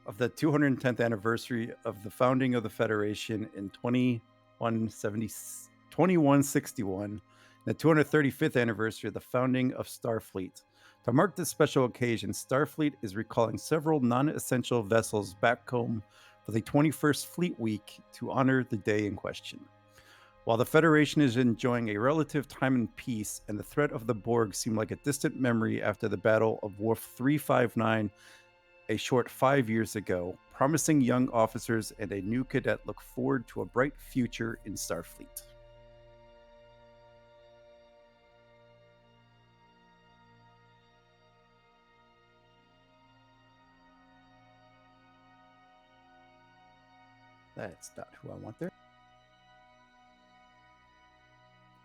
of the 210th anniversary of the founding of the Federation in 2161, and the 235th anniversary of the founding of Starfleet. To mark this special occasion, Starfleet is recalling several non-essential vessels back home for the 21st Fleet Week to honor the day in question. While the Federation is enjoying a relative time in peace and the threat of the Borg seemed like a distant memory after the Battle of Wharf 359 a short 5 years ago, promising young officers and a new cadet look forward to a bright future in Starfleet. That's not who I want there.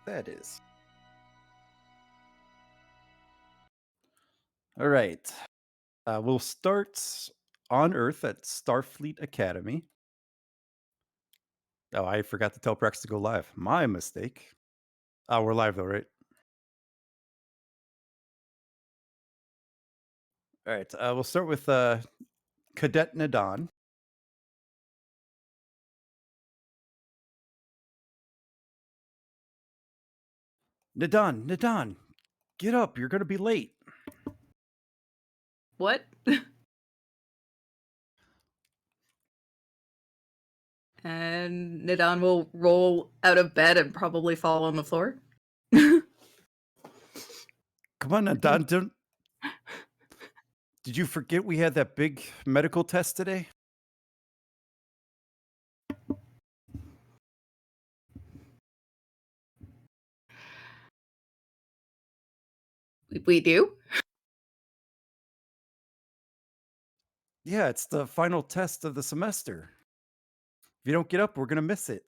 That is. All right. We'll start on Earth at Starfleet Academy. Oh, I forgot to tell Prex to go live. My mistake. Oh, we're live though, right? All right. We'll start with Cadet Nadan. Nadan, get up. You're going to be late. What? And Nidan will roll out of bed and probably fall on the floor. Come on, Nadan. Don't... Did you forget we had that big medical test today? We do? Yeah, it's the final test of the semester. If you don't get up, we're going to miss it.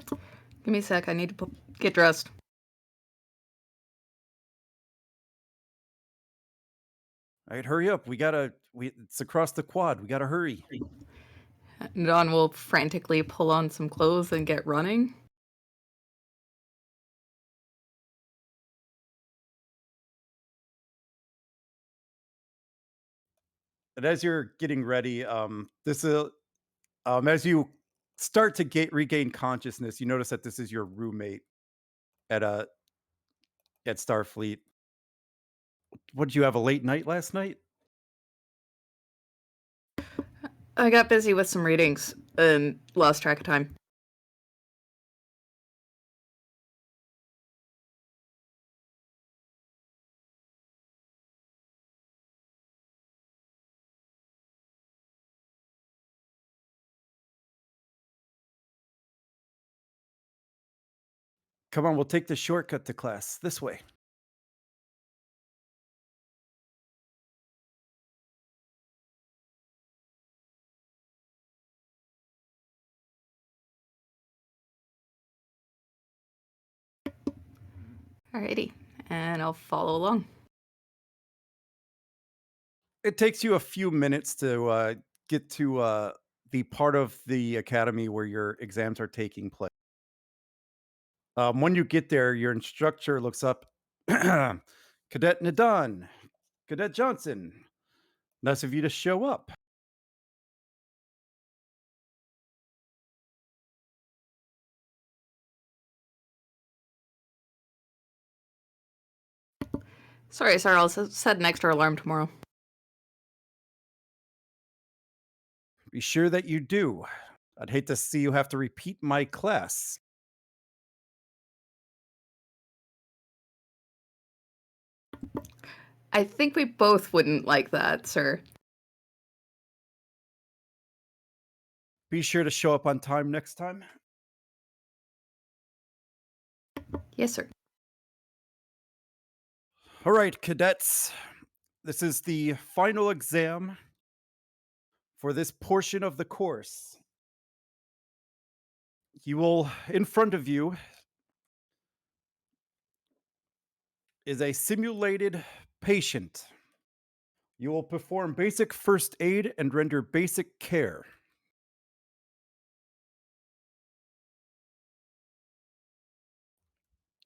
Give me a sec. I need to get dressed. All right, hurry up. It's across the quad. We got to hurry. Nidan will frantically pull on some clothes and get running. And as you're getting ready, as you start to regain consciousness, you notice that this is your roommate at at Starfleet. What did you have a late night last night? I got busy with some readings and lost track of time. Come on, we'll take the shortcut to class. This way. Alrighty. And I'll follow along. It takes you a few minutes to get to the part of the academy where your exams are taking place. When you get there, your instructor looks up. Cadet Nadan, Cadet Johnson, nice of you to show up. Sorry, sir. I'll set an extra alarm tomorrow. Be sure that you do. I'd hate to see you have to repeat my class. I think we both wouldn't like that, sir. Be sure to show up on time next time. Yes, sir. All right, cadets. This is the final exam for this portion of the course. In front of you, is a simulated patient. You will perform basic first aid and render basic care.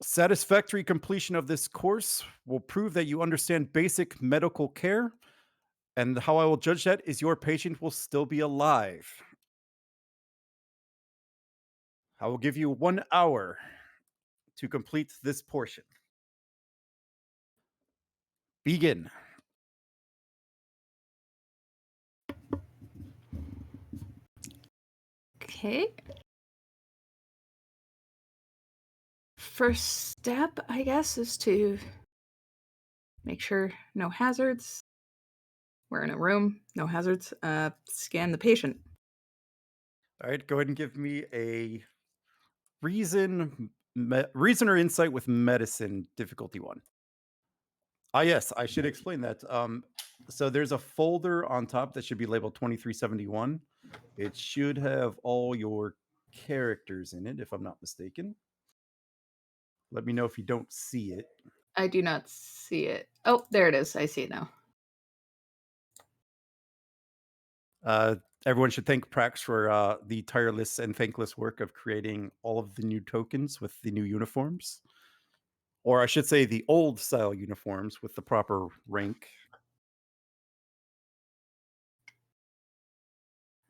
Satisfactory completion of this course will prove that you understand basic medical care And how I will judge that is your patient will still be alive. I will give you 1 hour to complete this portion. Begin. Okay. First step, I guess, is to make sure no hazards. We're in a room, no hazards. Scan the patient. All right, go ahead and give me a reason or insight with medicine difficulty 1. Ah, yes, I should explain that. So there's a folder on top that should be labeled 2371. It should have all your characters in it, if I'm not mistaken. Let me know if you don't see it. I do not see it. Oh, there it is. I see it now. Uh, Everyone should thank Prax for the tireless and thankless work of creating all of the new tokens with the new uniforms. Or I should say the old style uniforms with the proper rank.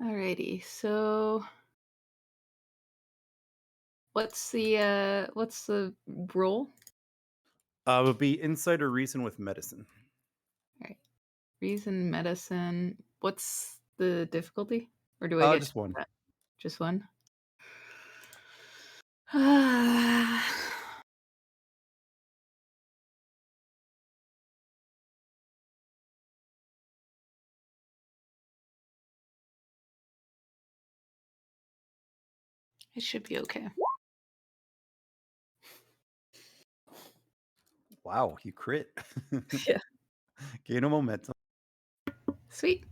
Alrighty. So what's the role? Would be insight or reason with medicine. All right. Reason, medicine. What's the difficulty? Or do I get to Just one. that? Just one? It should be okay. Wow, you crit. Yeah. Gain a momentum. Sweet.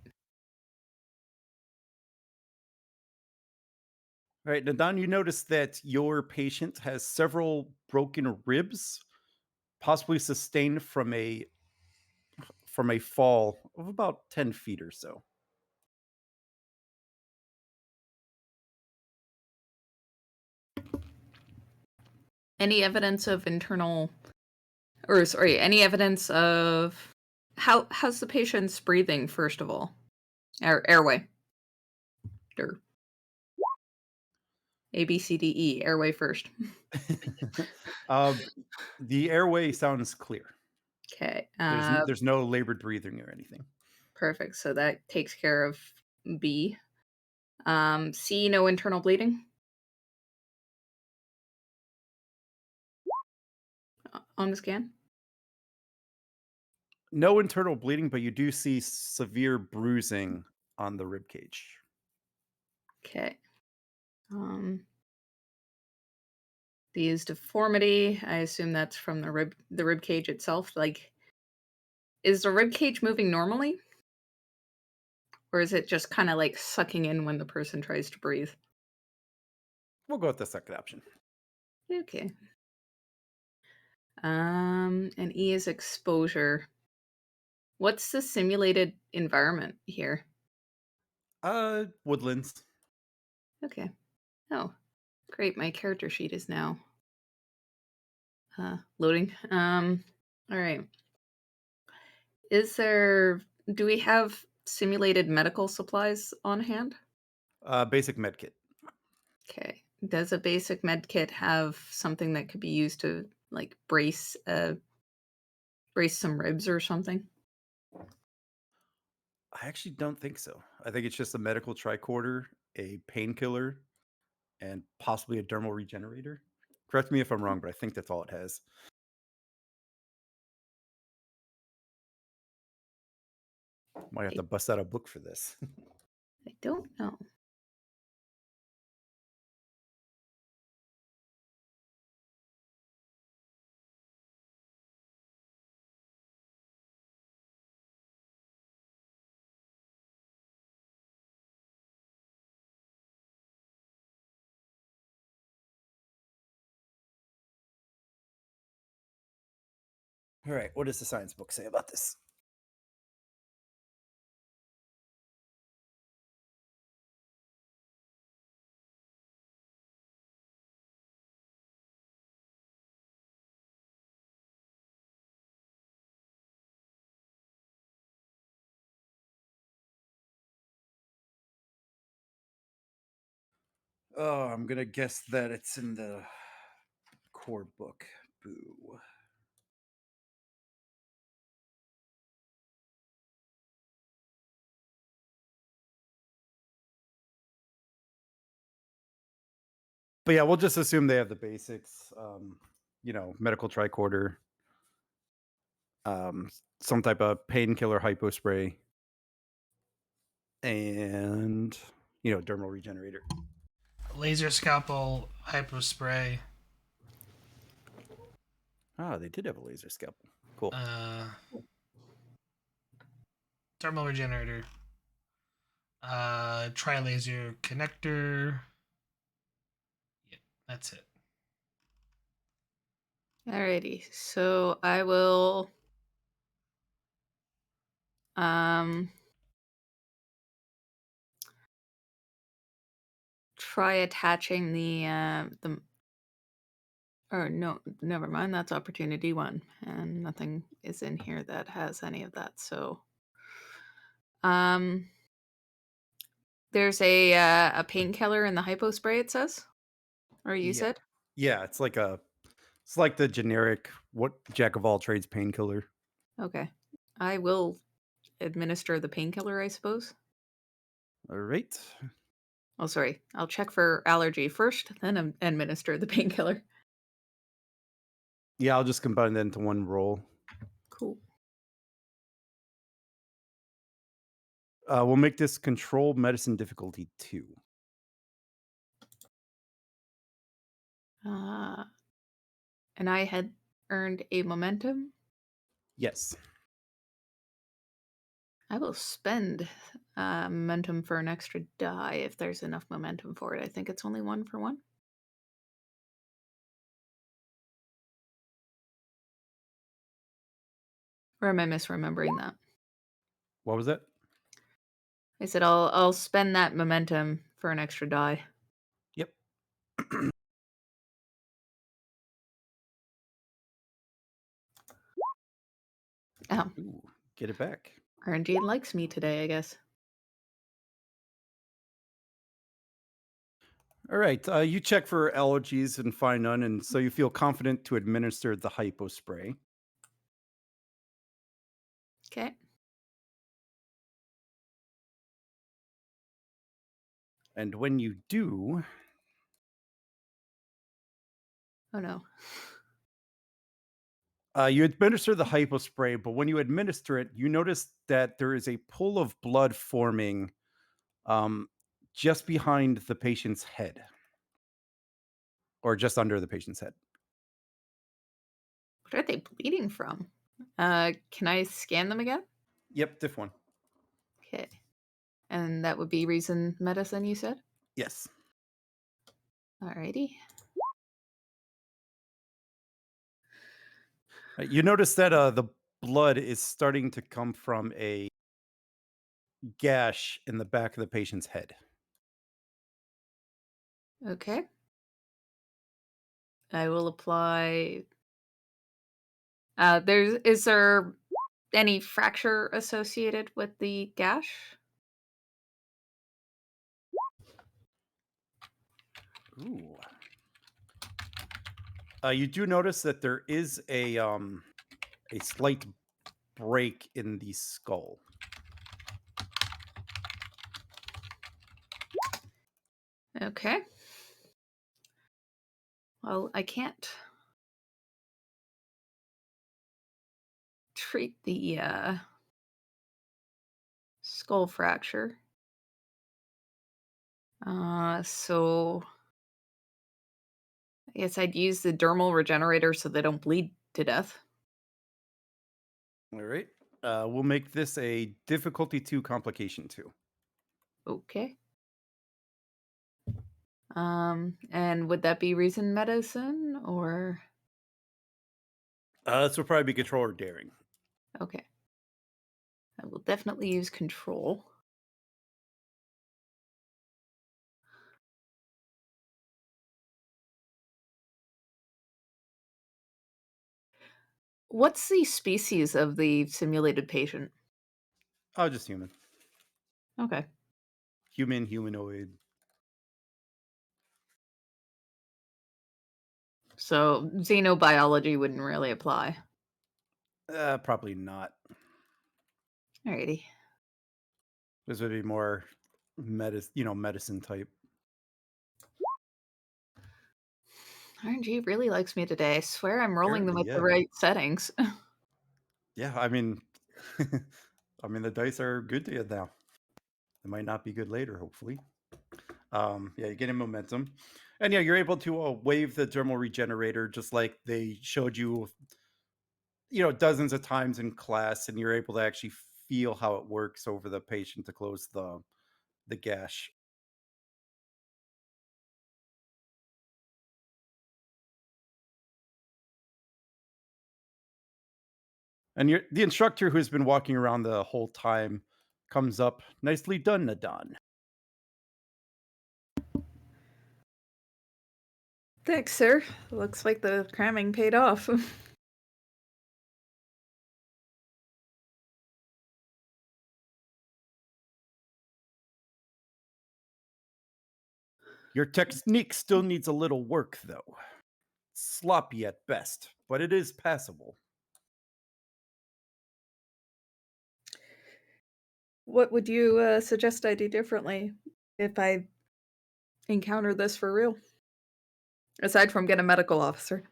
All right, Nadan, you notice that your patient has several broken ribs, possibly sustained from a fall of about 10 feet or so. Any evidence of internal or sorry, any evidence of how's the patient's breathing, first of all? Airway. Or A, B, C, D, E. Airway first. um, the airway sounds clear. Okay. There's no labored breathing or anything. Perfect. So that takes care of B. C, no internal bleeding on the scan. No internal bleeding, but you do see severe bruising on the rib cage. Okay. D is deformity. I assume that's from the rib cage itself. Like, is the rib cage moving normally? Or is it just kind of like sucking in when the person tries to breathe? We'll go with the second option. Okay. And E is exposure. What's the simulated environment here? Woodlands. Okay. Oh, great. My character sheet is now loading. All right. Do we have simulated medical supplies on hand? Basic med kit. Okay. Does a basic med kit have something that could be used to like brace some ribs or something? I actually don't think so. I think it's just a medical tricorder, a painkiller, and possibly a dermal regenerator. Correct me if I'm wrong, but I think that's all it has. Might have I, to bust out a book for this. I don't know. All right, what does the science book say about this? Oh, I'm gonna guess that it's in the core book. Boo. But yeah, we'll just assume they have the basics. Medical tricorder, some type of painkiller hypo spray, and dermal regenerator. Laser scalpel, hypo spray, Ah, they did have a laser scalpel. Cool. thermal regenerator, tri laser connector. Yeah, that's it. Alrighty, so I will try attaching the or no, never mind, that's opportunity 1, and nothing is in here that has any of that. So there's a painkiller in the hypo spray, it says, or you Yeah. said? Yeah, it's like the generic what jack of all trades painkiller. Okay. I will administer the painkiller, I suppose. All right. Oh, sorry. I'll check for allergy first, then administer the painkiller. Yeah, I'll just combine that into one roll. Cool. We'll make this control medicine difficulty 2. And I had earned a momentum. Yes. I will spend momentum for an extra die if there's enough momentum for it. I think it's only 1 for 1. Or am I misremembering that? What was that? I said I'll spend that momentum for an extra die. Yep. Oh, Ooh, get it back. RNG likes me today, I guess. All right. You check for allergies and find none, and so you feel confident to administer the hypo spray. Okay. And when you do, Oh no. you administer the hypo spray, but when you administer it, you notice that there is a pool of blood forming um, just behind the patient's head, or just under the patient's head. What are they bleeding from? Can I scan them again? Yep, diff 1. Okay. And that would be reason medicine, you said? Yes. Alrighty. You notice that the blood is starting to come from a gash in the back of the patient's head. Okay. I will apply. Is there any fracture associated with the gash? Ooh. You do notice that there is a slight break in the skull. Okay. Well, I can't treat the skull fracture. So I guess I'd use the dermal regenerator so they don't bleed to death. All right. We'll make this a difficulty 2 complication 2. Okay. And would that be reason medicine or This will probably be controller daring. okay. I will definitely use control. What's the species of the simulated patient? Oh, just human. Okay. Humanoid. So xenobiology wouldn't really apply. Probably not. Alrighty. This would be more medicine type. RNG really likes me today. I swear I'm rolling them Apparently, with the yeah. right settings. Yeah, I mean, the dice are good to you now. They might not be good later, hopefully. Yeah, you're getting momentum. And yeah, you're able to wave the dermal regenerator just like they showed you, dozens of times in class, and you're able to actually feel how it works over the patient to close the gash. And the instructor who's been walking around the whole time comes up. Nicely done, Nadon. Thanks, sir. Looks like the cramming paid off. Your technique still needs a little work, though. Sloppy at best, but it is passable. What would you suggest I do differently if I encounter this for real? Aside from get a medical officer.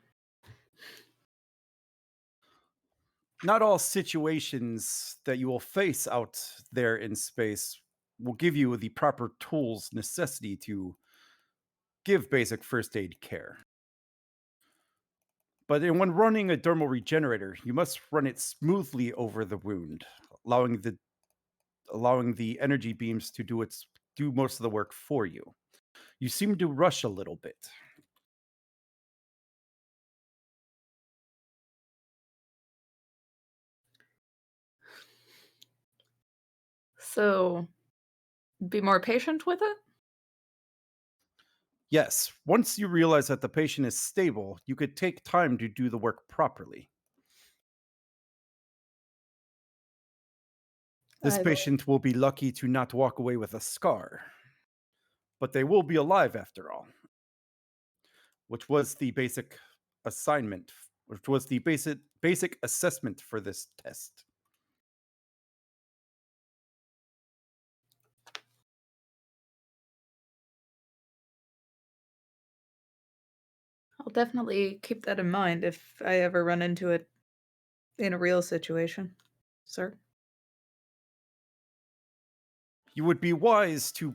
Not all situations that you will face out there in space will give you the proper tools necessity to give basic first aid care. But when running a dermal regenerator, you must run it smoothly over the wound, allowing the energy beams to do most of the work for you. You seem to rush a little bit. So, be more patient with it? Yes, once you realize that the patient is stable, you could take time to do the work properly. This I will. patient will be lucky to not walk away with a scar, but they will be alive after all, which was the basic assignment, which was the basic assessment for this test. I'll definitely keep that in mind if I ever run into it in a real situation, sir. You would be wise to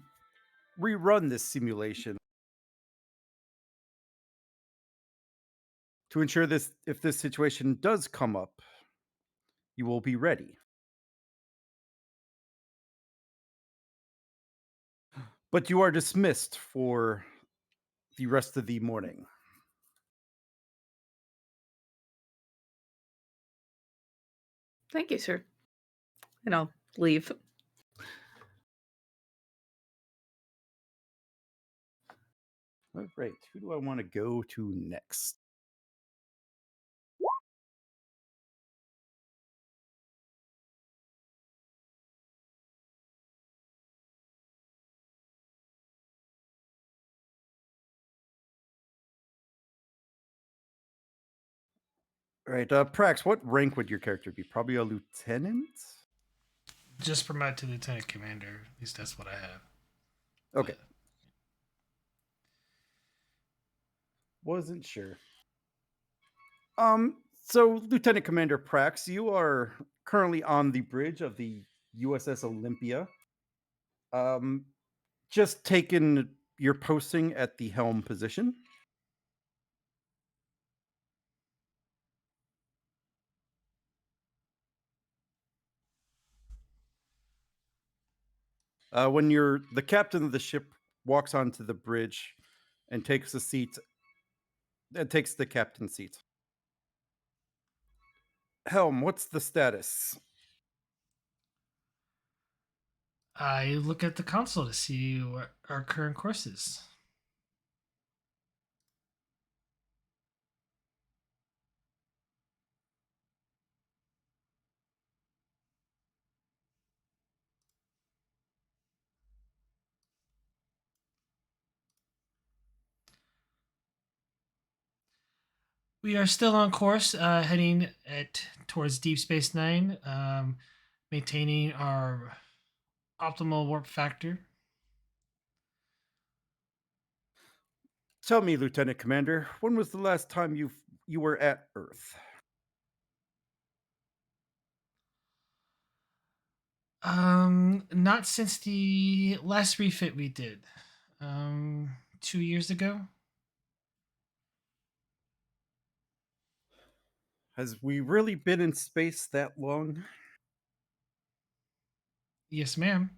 rerun this simulation to ensure this if this situation does come up, you will be ready. But you are dismissed for the rest of the morning. Thank you, sir. And I'll leave. All right, who do I want to go to next? All right, Prax, what rank would your character be? Probably a lieutenant? Just promoted to lieutenant commander. At least that's what I have. Okay. Wasn't sure. So Lieutenant Commander Prax, you are currently on the bridge of the USS Olympia. Um, just taken your posting at the helm position. When the captain of the ship walks onto the bridge and takes the captain's seat. Helm, what's the status? I look at the console to see what our current course is. We are still on course, heading towards Deep Space Nine, maintaining our optimal warp factor. Tell me, Lieutenant Commander, when was the last time you were at Earth? Not since the last refit we did, 2 years ago. Has we really been in space that long? Yes, ma'am.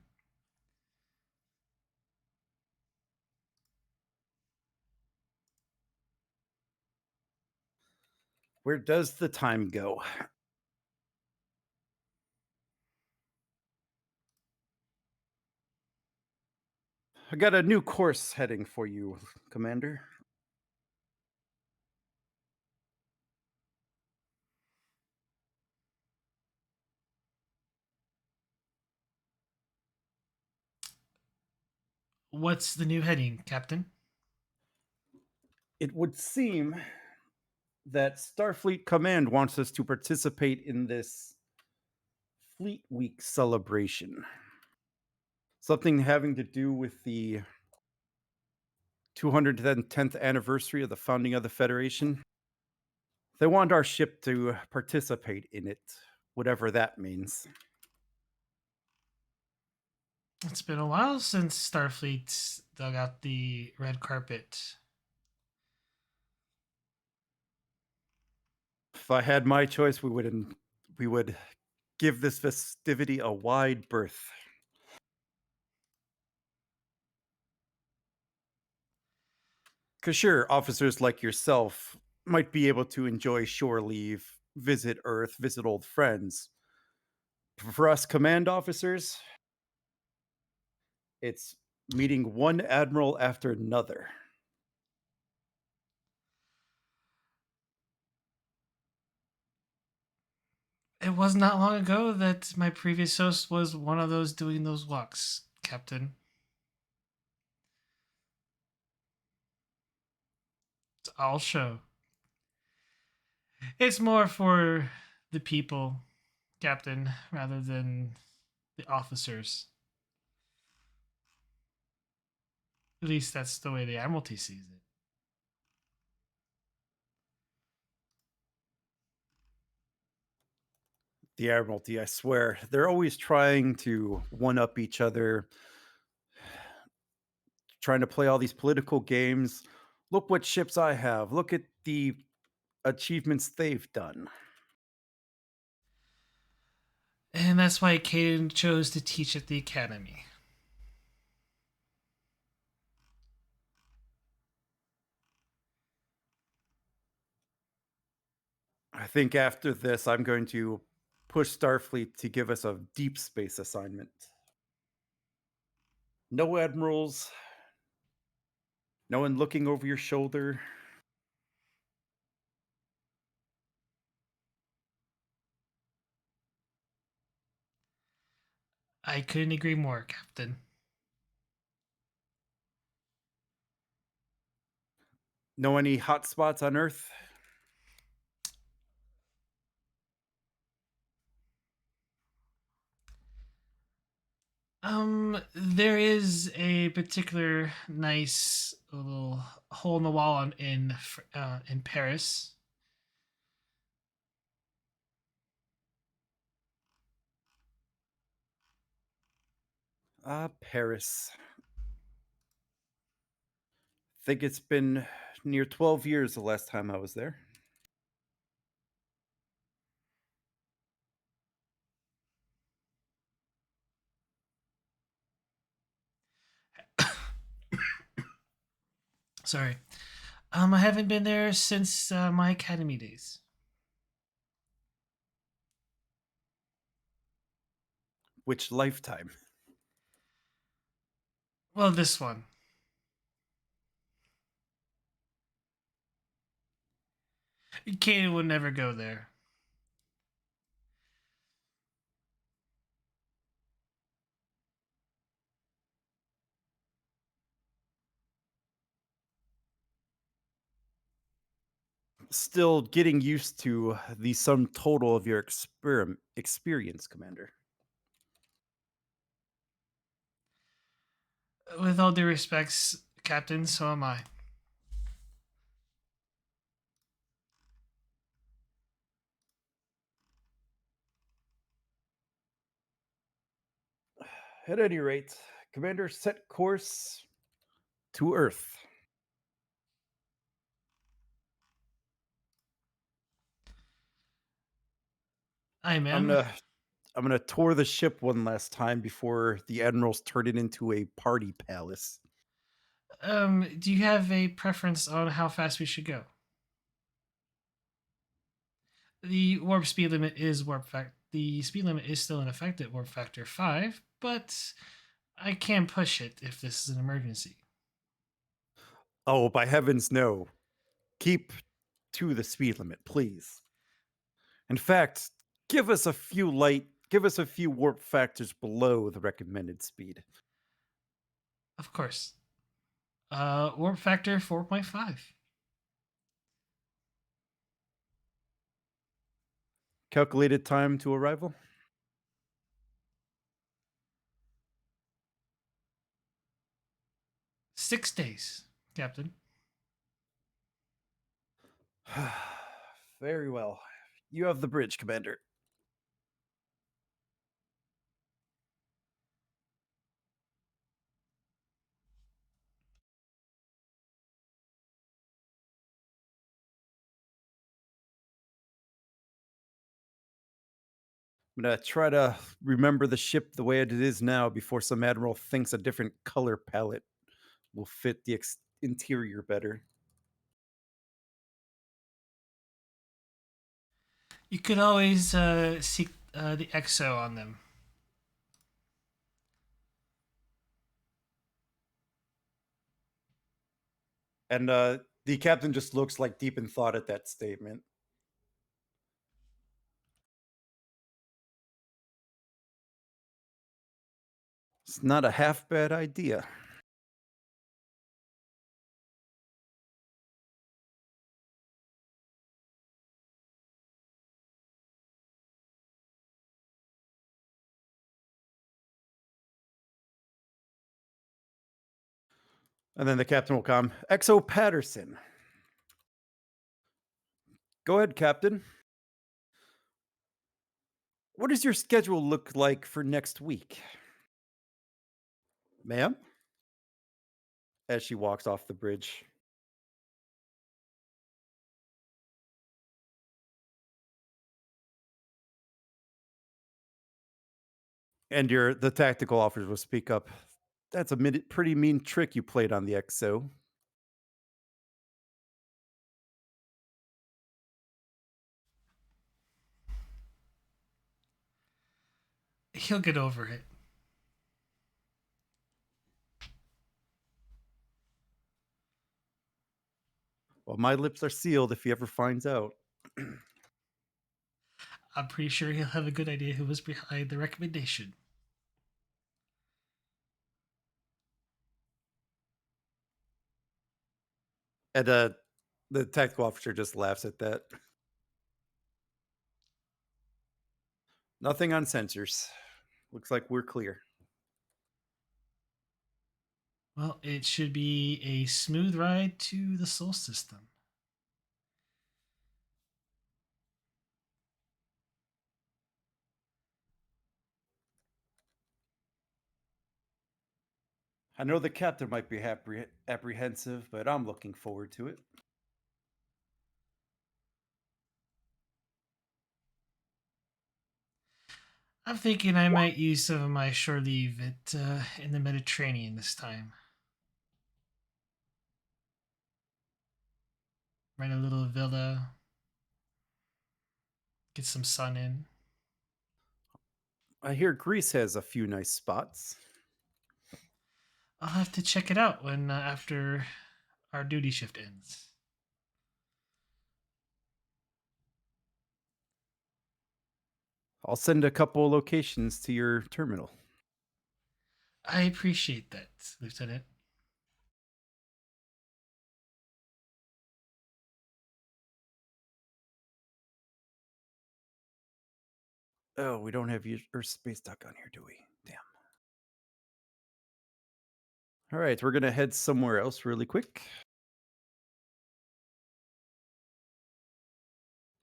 Where does the time go? I got a new course heading for you, Commander. What's the new heading, Captain? It would seem that Starfleet Command wants us to participate in this Fleet Week celebration. Something having to do with the 210th anniversary of the founding of the Federation. They want our ship to participate in it, whatever that means. It's been a while since Starfleet dug out the red carpet. If I had my choice, we would give this festivity a wide berth. Because sure, officers like yourself might be able to enjoy shore leave, visit Earth, visit old friends. For us command officers, it's meeting one admiral after another. It was not long ago that my previous host was one of those doing those walks, Captain. It's all show. It's more for the people, Captain, rather than the officers. At least that's the way the Admiralty sees it. The Admiralty, I swear, they're always trying to one up each other, trying to play all these political games. Look what ships I have. Look at the achievements they've done. And that's why Caden chose to teach at the academy. I think after this, I'm going to push Starfleet to give us a deep space assignment. No admirals, no one looking over your shoulder. I couldn't agree more, Captain. Know any hot spots on Earth? There is a particular nice little hole in the wall in Paris. Paris. Think it's been near 12 years the last time I was there. Sorry. I haven't been there since my academy days. Which lifetime? Well, this one. Caden would never go there. Still getting used to the sum total of your experience, Commander. With all due respects, Captain, so am I. At any rate, Commander, set course to Earth. Aye, I'm ma'am. gonna I'm gonna tour the ship one last time before the admirals turn it into a party palace. Do you have a preference on how fast we should go? The warp speed limit is warp fact. The speed limit is still in effect at warp factor 5, but I can push it if this is an emergency. Oh, by heavens, no! Keep to the speed limit, please. In fact, give us a few warp factors below the recommended speed. Of course. Warp factor 4.5. Calculated time to arrival? 6 days, Captain. Very well. You have the bridge, Commander. I'm gonna try to remember the ship the way it is now before some admiral thinks a different color palette will fit the interior better. You could always seek the EXO on them. And the captain just looks like deep in thought at that statement. It's not a half bad idea. And then the captain will come, Exo Patterson. Go ahead, Captain. What does your schedule look like for next week? Ma'am? As she walks off the bridge. And the tactical officer will speak up. That's a pretty mean trick you played on the XO. He'll get over it. Well, my lips are sealed if he ever finds out. I'm pretty sure he'll have a good idea who was behind the recommendation. And the tactical officer just laughs at that. Nothing on sensors. Looks like we're clear. Well, it should be a smooth ride to the Sol system. I know the captain might be apprehensive, but I'm looking forward to it. I'm thinking I might use some of my shore leave in the Mediterranean this time. Rent a little villa, get some sun in. I hear Greece has a few nice spots. I'll have to check it out when after our duty shift ends. I'll send a couple locations to your terminal. I appreciate that, Lieutenant. Oh, we don't have Earth Space Dock on here, do we? Damn. All right, we're gonna head somewhere else really quick.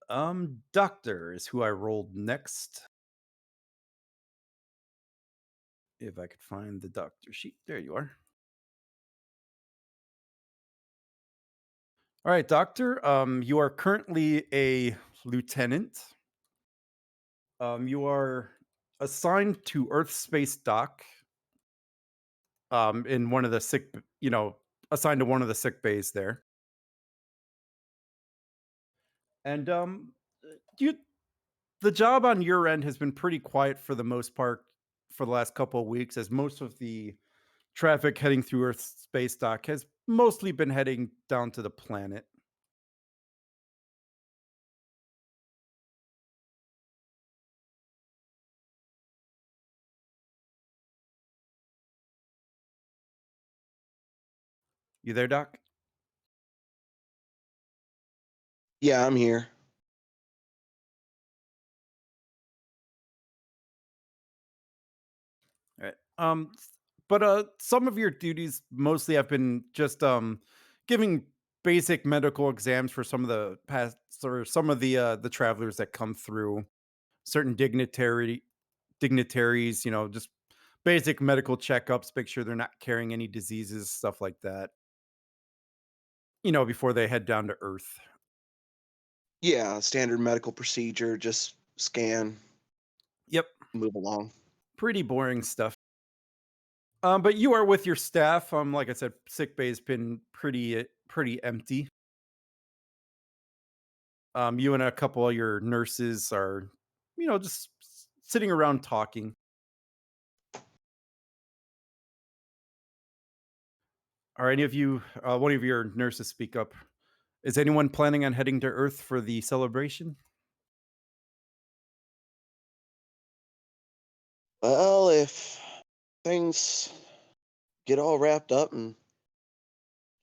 Doctor is who I rolled next. If I could find the doctor sheet. There you are. All right, Doctor. You are currently a lieutenant. You are assigned to Earth Space Dock. In one of the assigned to one of the sick bays there. And you the job on your end has been pretty quiet for the most part for the last couple of weeks, as most of the traffic heading through Earth Space Dock has mostly been heading down to the planet. You there, Doc? Yeah, I'm here. All right. But some of your duties mostly have been just giving basic medical exams for some of the past or some of the travelers that come through. Certain dignitaries, just basic medical checkups, make sure they're not carrying any diseases, stuff like that. Before they head down to Earth. Yeah, standard medical procedure, just scan, Yep, move along. pretty boring stuff. But you are with your staff. Like I said, sick bay's been pretty empty. You and a couple of your nurses are, just sitting around talking. Are any of you, one of your nurses speak up? Is anyone planning on heading to Earth for the celebration? Well, if things get all wrapped up and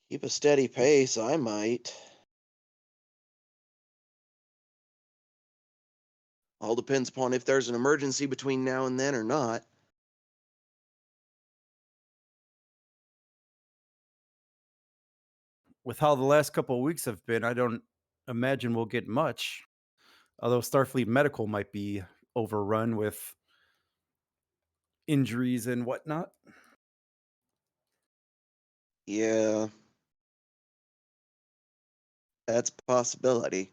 keep a steady pace, I might. All depends upon if there's an emergency between now and then or not. With how the last couple of weeks have been, I don't imagine we'll get much. Although Starfleet Medical might be overrun with injuries and whatnot. Yeah, that's a possibility.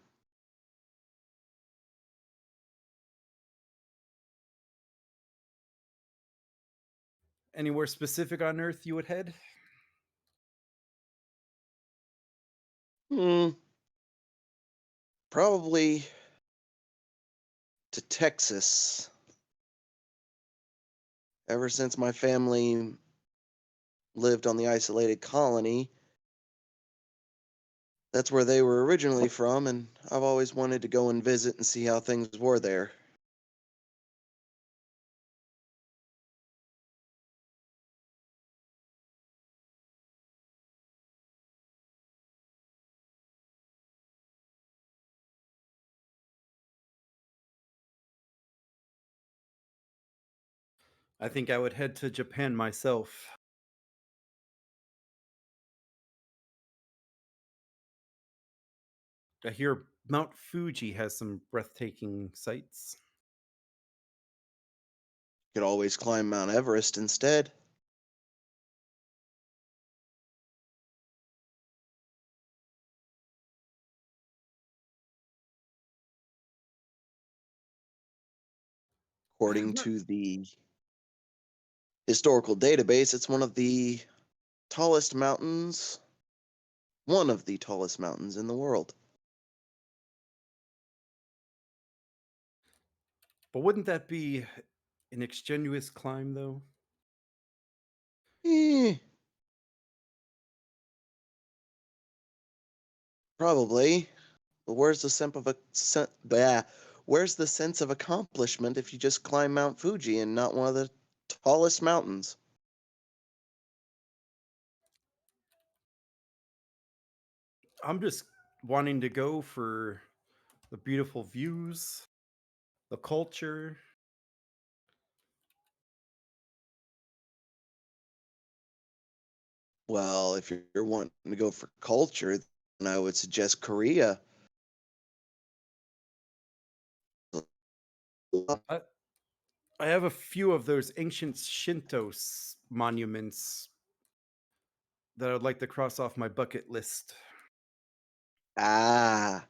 Anywhere specific on Earth you would head? Hmm, probably to Texas. Ever since my family lived on the isolated colony, that's where they were originally from, and I've always wanted to go and visit and see how things were there. I think I would head to Japan myself. I hear Mount Fuji has some breathtaking sights. Could always climb Mount Everest instead. I'm According not- to the historical database, it's tallest mountains, one of the tallest mountains in the world. But wouldn't that be an extenuous climb, though? Eh, probably. But where's the sense of accomplishment if you just climb Mount Fuji and not one of the tallest mountains? I'm just wanting to go for the beautiful views, the culture. Well, if you're wanting to go for culture, then I would suggest Korea. I, I have a few of those ancient Shinto monuments that I'd like to cross off my bucket list. Ah,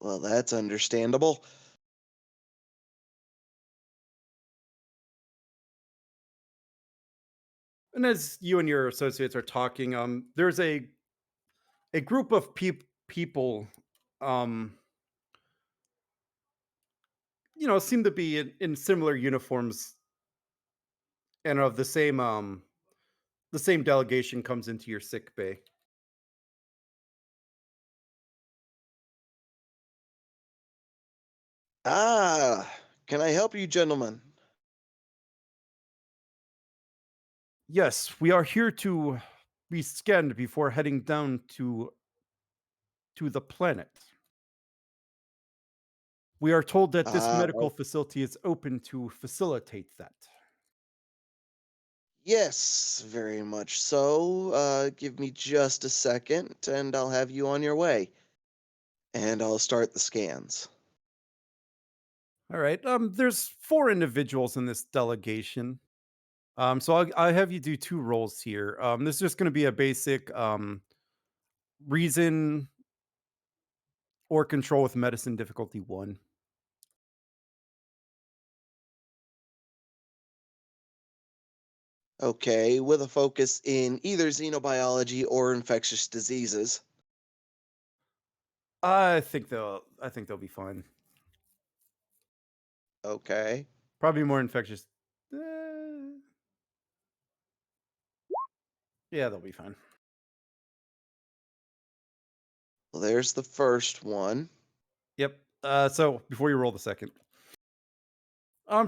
well, that's understandable. And as you and your associates are talking, there's a group of people, um, seem to be in similar uniforms and of the same delegation comes into your sick bay. Ah, can I help you, gentlemen? Yes, we are here to be scanned before heading down to the planet. We are told that this Ah, medical facility is open to facilitate that. yes, very much so. Give me just a second, and I'll have you on your way. And I'll start the scans. All right. There's four individuals in this delegation. So I'll have you do two roles here. This is just going to be a basic reason or control with medicine difficulty one. Okay, with a focus in either xenobiology or infectious diseases. I think they'll be fine. Okay. Probably more infectious. eh, yeah, they'll be fine. Well, there's the first one. Yep. So before you roll the second,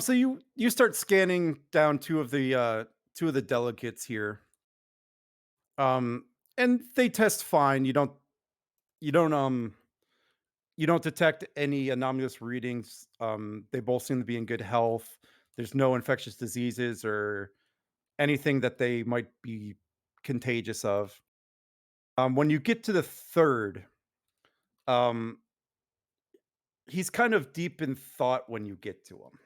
so you start scanning down two of the delegates here. Um, and they test fine. You don't you don't detect any anomalous readings. They both seem to be in good health. There's no infectious diseases or anything that they might be contagious of. When you get to the third, um, he's kind of deep in thought when you get to him.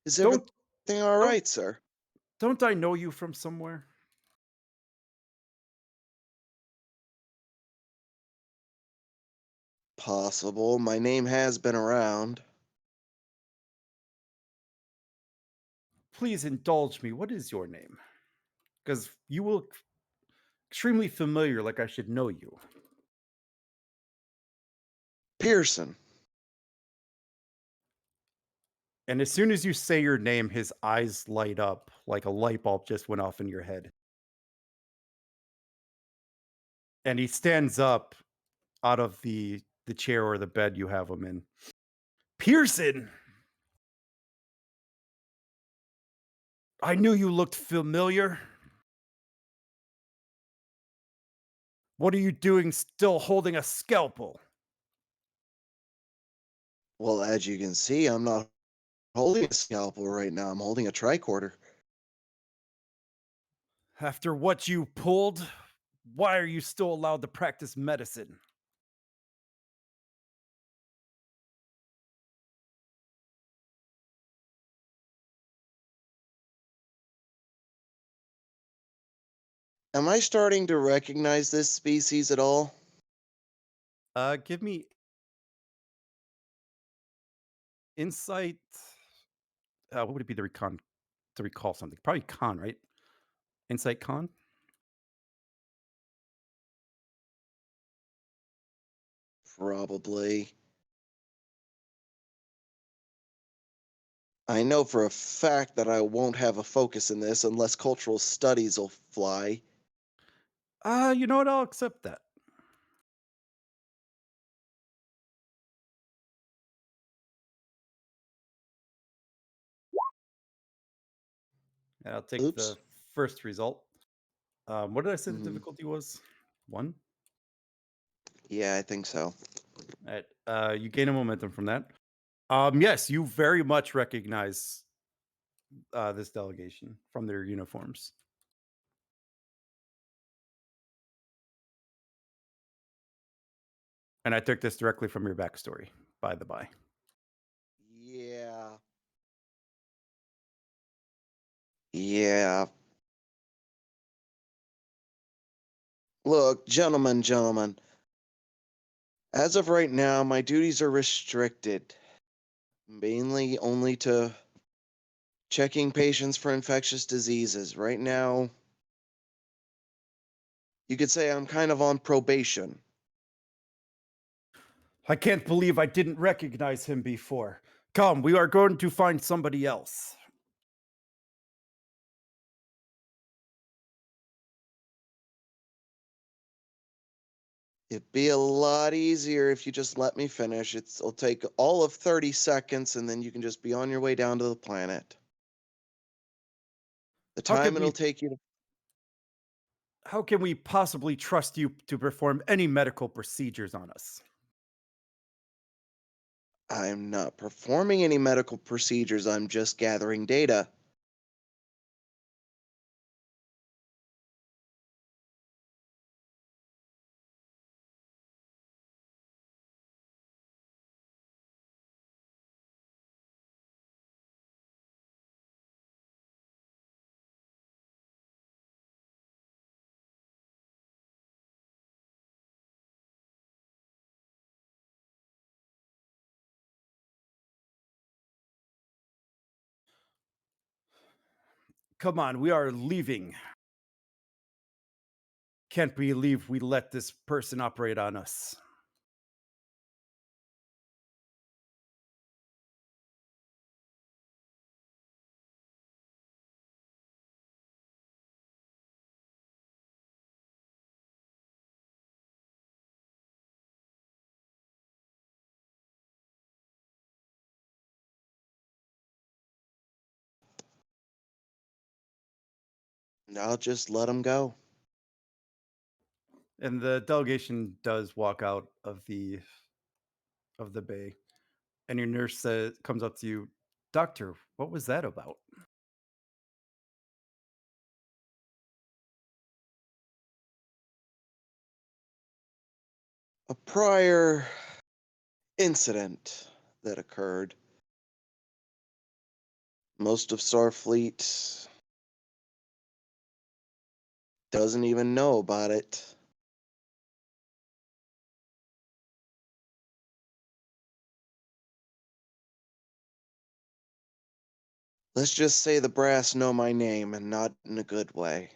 Is Don't everything all don't right, sir? don't I know you from somewhere? Possible. My name has been around. Please indulge me. What is your name? Because you look extremely familiar, like I should know you. Pearson. And as soon as you say your name, his eyes light up like a light bulb just went off in your head. And he stands up out of the chair or the bed you have him in. Pearson, I knew you looked familiar. What are you doing still holding a scalpel? Well, as you can see, I'm not holding a scalpel right now. I'm holding a tricorder. After what you pulled, why are you still allowed to practice medicine? Am I starting to recognize this species at all? Give me insight. What would it be to recall something? Probably con, right? Insight con? Probably. I know for a fact that I won't have a focus in this unless cultural studies will fly. You know what? I'll accept that. I'll take the Oops. first result. What did I say the Hmm. difficulty was? One? Yeah, I think so. All right. You gain a momentum from that. Yes, you very much recognize this delegation from their uniforms. And I took this directly from your backstory, by the by. Yeah. Yeah. Look, gentlemen. As of right now, my duties are restricted, mainly only to checking patients for infectious diseases. Right now, you could say I'm kind of on probation. I can't believe I didn't recognize him before. Come, we are going to find somebody else. It'd be a lot easier if you just let me finish. It'll take all of 30 seconds, and then you can just be on your way down to the planet. The How time can it'll we take you to... how can we possibly trust you to perform any medical procedures on us? I'm not performing any medical procedures, I'm just gathering data. Come on, we are leaving. Can't believe we let this person operate on us. I'll just let them go. And the delegation does walk out of the bay. And your nurse comes up to you, Doctor, what was that about? A prior incident that occurred. Most of Starfleet doesn't even know about it. Let's just say the brass know my name, and not in a good way.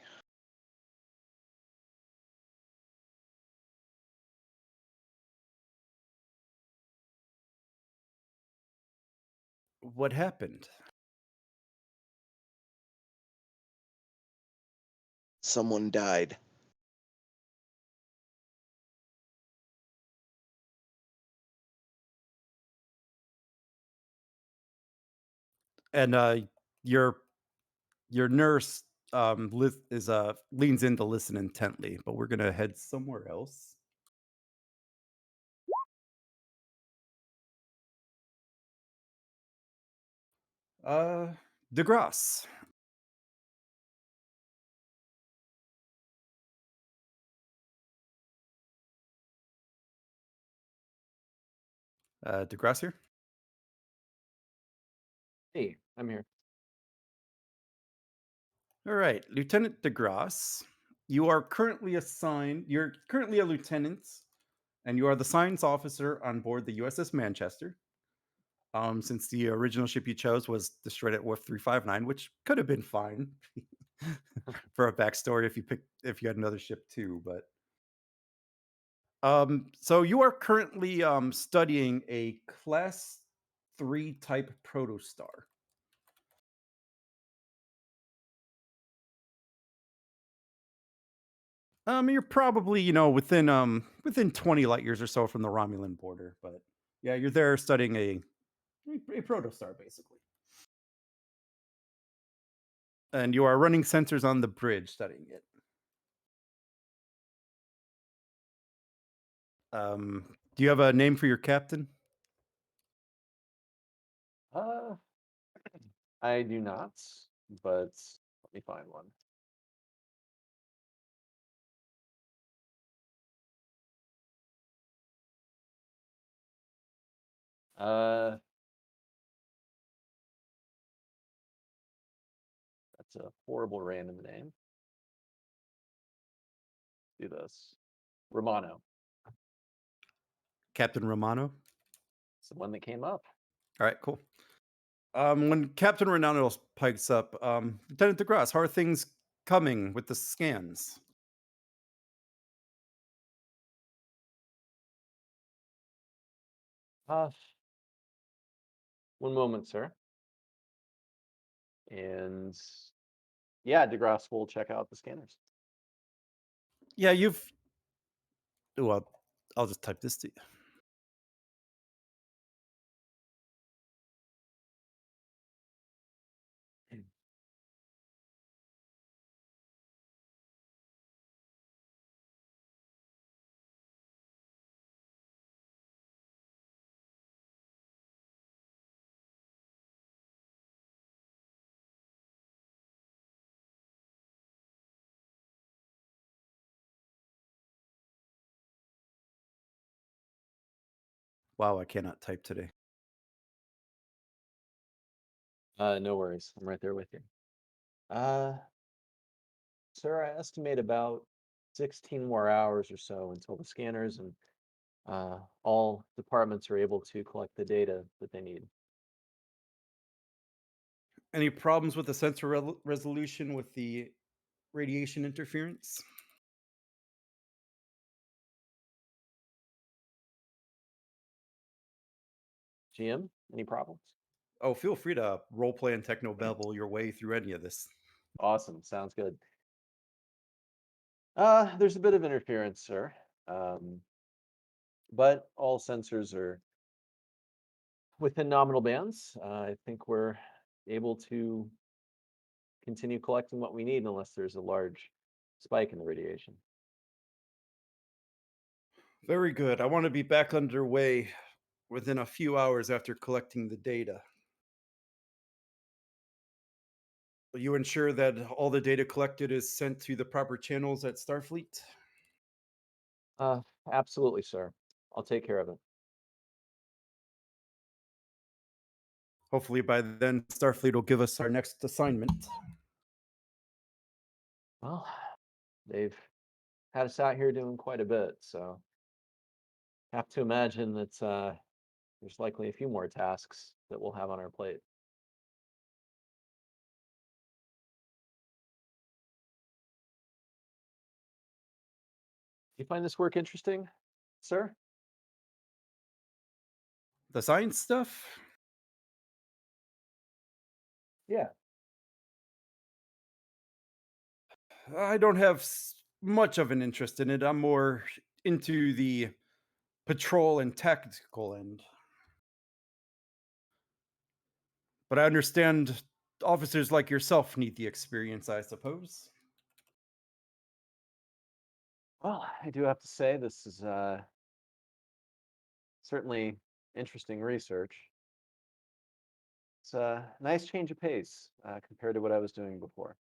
What happened? Someone died. And your nurse leans in to listen intently, but we're gonna head somewhere else. DeGrasse. DeGrasse here. Hey, I'm here. All right, Lieutenant DeGrasse. You're currently a lieutenant, and you are the science officer on board the USS Manchester. Since the original ship you chose was destroyed at Wharf 359, which could have been fine for a backstory if you had another ship too, but so you are currently studying a class 3 type protostar. You're probably, within 20 light years or so from the Romulan border, but yeah, you're there studying a protostar basically. And you are running sensors on the bridge studying it. Do you have a name for your captain? Uh, I do not, but let me find one. Uh, that's a horrible random name. Do this. Romano. Captain Romano? It's the one that came up. All right, cool. When Captain Romano pikes up, Lieutenant DeGrasse, how are things coming with the scans? Uh, one moment, sir. And yeah, DeGrasse will check out the scanners. Yeah, you've. Well, I'll just type this to you. Wow, I cannot type today. No worries. I'm right there with you. Sir, I estimate about 16 more hours or so until the scanners and all departments are able to collect the data that they need. Any problems with the sensor resolution with the radiation interference? GM, any problems? Oh, feel free to roleplay and technobabble your way through any of this. Awesome. Sounds good. There's a bit of interference, sir. But all sensors are within nominal bands. I think we're able to continue collecting what we need unless there's a large spike in the radiation. Very good. I want to be back underway within a few hours after collecting the data. Will you ensure that all the data collected is sent to the proper channels at Starfleet? Absolutely, sir. I'll take care of it. Hopefully by then Starfleet will give us our next assignment. Well, they've had us out here doing quite a bit, so have to imagine that there's likely a few more tasks that we'll have on our plate. Do you find this work interesting, sir? The science stuff? Yeah. I don't have much of an interest in it. I'm more into the patrol and tactical end. But I understand officers like yourself need the experience, I suppose. Well, I do have to say this is certainly interesting research. It's a nice change of pace compared to what I was doing before.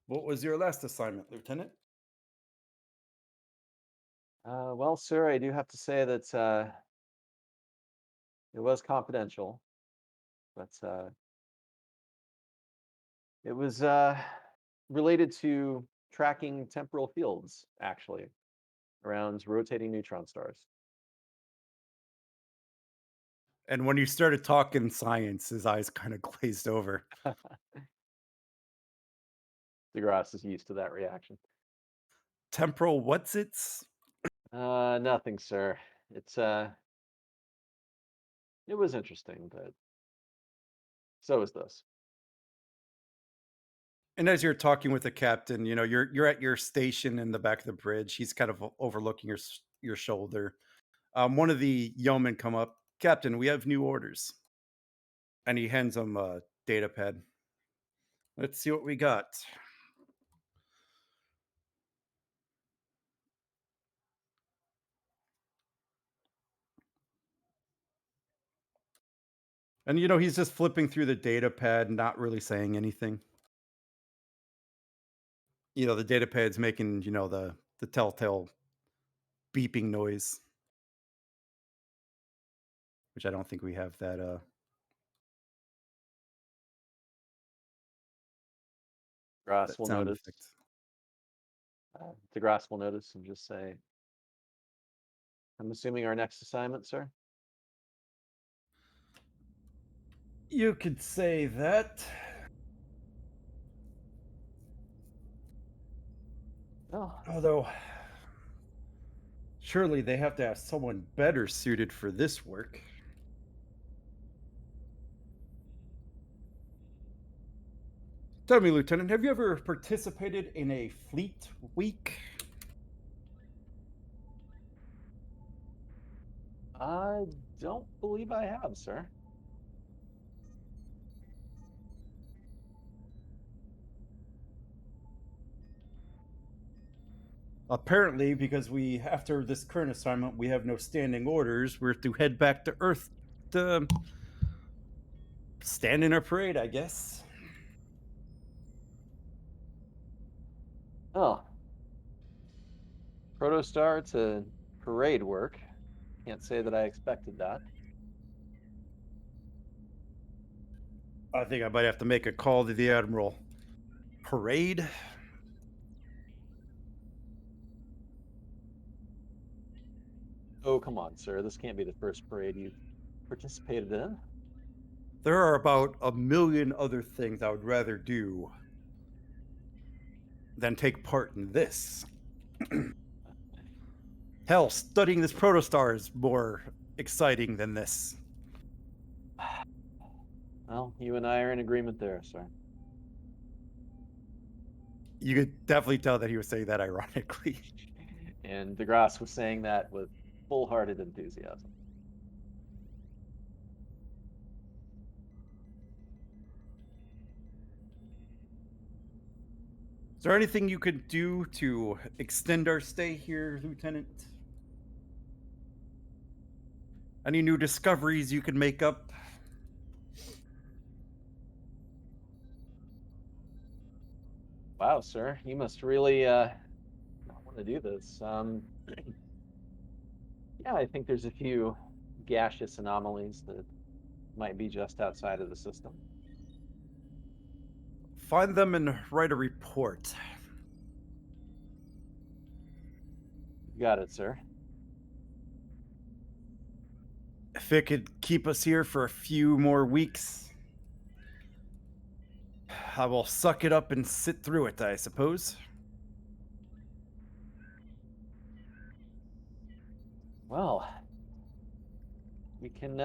What was your last assignment, Lieutenant? Well, sir, I do have to say that it was confidential, but it was related to tracking temporal fields, actually, around rotating neutron stars. And when you started talking science, his eyes kind of glazed over. DeGrasse is used to that reaction. Temporal what's it? Nothing, sir. It's it was interesting, but so is this. And as you're talking with the captain, you know, you're at your station in the back of the bridge. He's kind of overlooking your shoulder. One of the yeomen come up. Captain, we have new orders. And he hands him a data pad. Let's see what we got. And he's just flipping through the data pad, not really saying anything. The data pad's making, the telltale beeping noise. Which I don't think we have that DeGrasse will sound notice. effect. DeGrasse will notice and just say, I'm assuming our next assignment, sir? You could say that. Oh, Although, surely they have to have someone better suited for this work. Tell me, Lieutenant, have you ever participated in a fleet week? I don't believe I have, sir. Apparently, because after this current assignment, we have no standing orders. We're to head back to Earth to stand in a parade, I guess. Oh. Protostar to parade work. Can't say that I expected that. I think I might have to make a call to the Admiral. Parade? Oh, come on, sir. This can't be the first parade you've participated in. There are about a million other things I would rather do than take part in this. Hell, studying this protostar is more exciting than this. Well, you and I are in agreement there, sir. You could definitely tell that he was saying that ironically. And DeGrasse was saying that with full-hearted enthusiasm. Is there anything you could do to extend our stay here, Lieutenant? Any new discoveries you could make up? Wow, sir, you must really not want to do this. Yeah, I think there's a few gaseous anomalies that might be just outside of the system. Find them and write a report. You got it, sir. If it could keep us here for a few more weeks, I will suck it up and sit through it, I suppose. Well, we can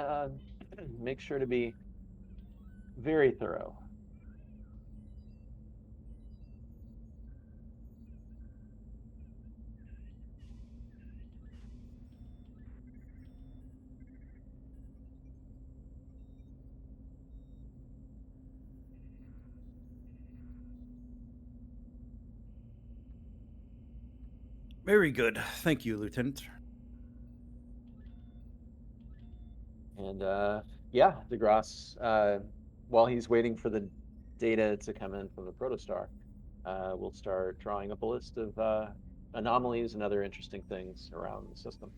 make sure to be very thorough. Very good. Thank you, Lieutenant. And yeah, DeGrasse, while he's waiting for the data to come in from the protostar, we'll start drawing up a list of anomalies and other interesting things around the system.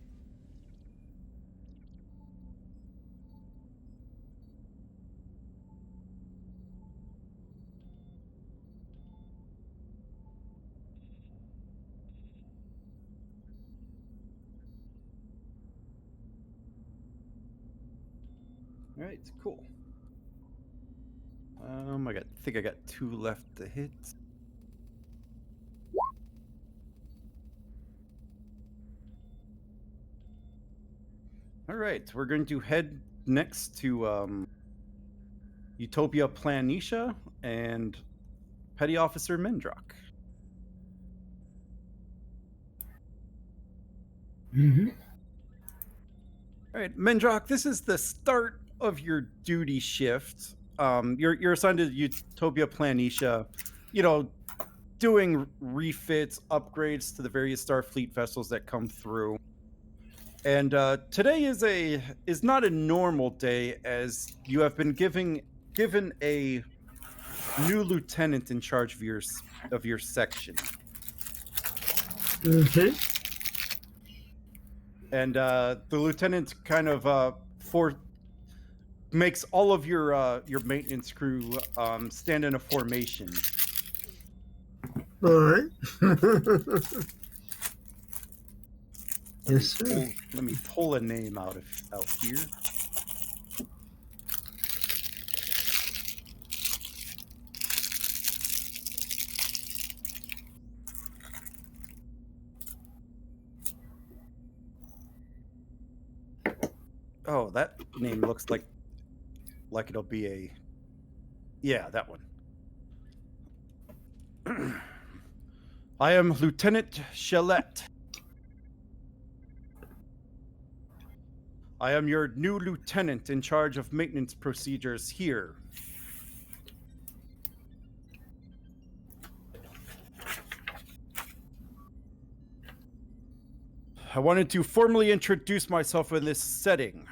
All right, cool. I think I got 2 left to hit. All right, we're going to head next to Utopia Planitia and Petty Officer Mendrock. Mm-hmm. All right, Mendrock, this is the start of your duty shift. You're assigned to Utopia Planitia, doing refits, upgrades to the various Starfleet vessels that come through. And today is not a normal day, as you have been given a new lieutenant in charge of your section. Okay. And the lieutenant kind of makes all of your maintenance crew stand in a formation. All right. Let Yes, sir. let me pull a name out here. Oh, that name looks like it'll be that one. I am Lieutenant Shellette. I am your new lieutenant in charge of maintenance procedures here. I wanted to formally introduce myself in this setting.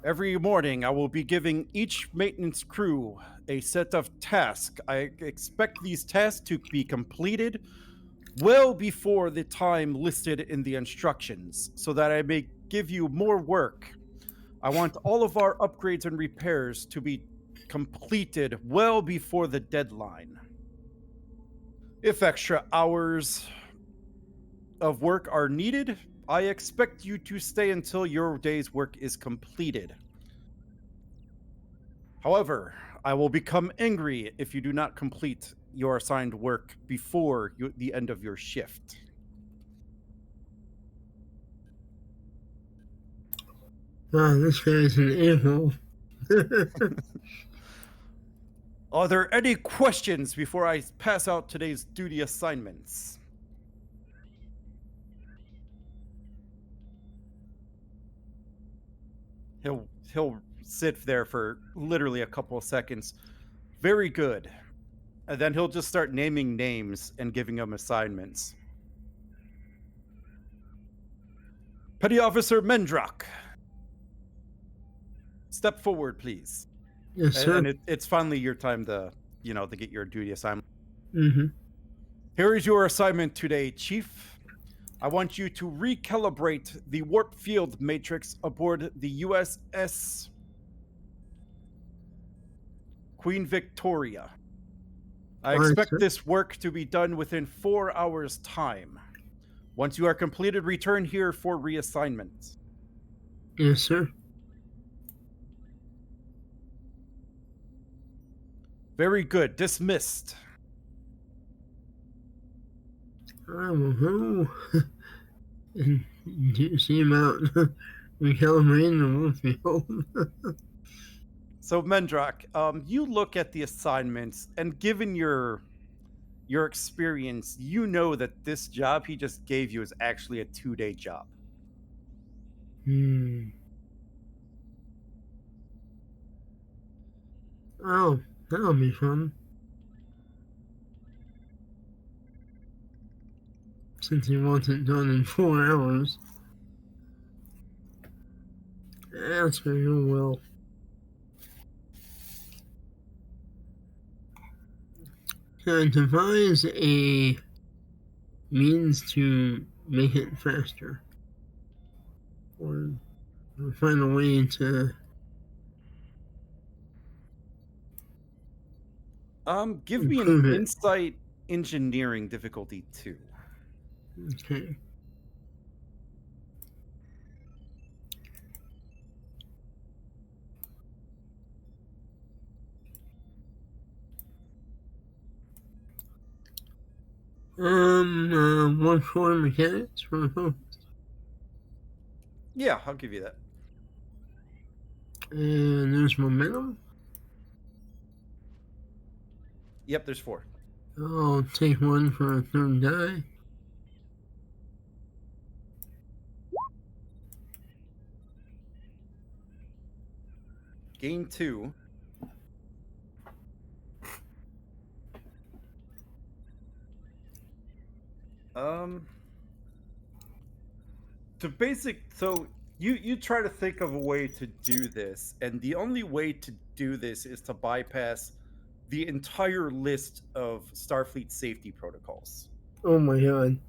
Every morning, I will be giving each maintenance crew a set of tasks. I expect these tasks to be completed well before the time listed in the instructions, so that I may give you more work. I want all of our upgrades and repairs to be completed well before the deadline. If extra hours of work are needed, I expect you to stay until your day's work is completed. However, I will become angry if you do not complete your assigned work before the end of your shift. Wow, this guy's an a-hole. Are there any questions before I pass out today's duty assignments? He'll sit there for literally a couple of seconds. Very good. And then he'll just start naming names and giving them assignments. Petty Officer Mendrak. Step forward, please. Yes, sir. And it's finally your time to get your duty assignment. Mm-hmm. Here is your assignment today, Chief. I want you to recalibrate the warp field matrix aboard the USS Queen Victoria. I expect this work to be done within 4 hours' time. Once you are completed, return here for reassignment. Yes, sir. Very good. Dismissed. I will go and see about recalibrating the warp field. So, Mendrak, you look at the assignments, and given your experience, you know that this job he just gave you is actually a 2-day job. Oh, that'll be fun. Since he wants it done in 4 hours. That's very well. Can I devise a means to make it faster? Or find a way to... Give me an insight engineering difficulty 2. Okay. One for mechanics for focus. Yeah, I'll give you that. And there's momentum. Yep, there's 4. I'll take 1 for a 3rd die. Gain 2. So you try to think of a way to do this, and the only way to do this is to bypass the entire list of Starfleet safety protocols. Oh my god. And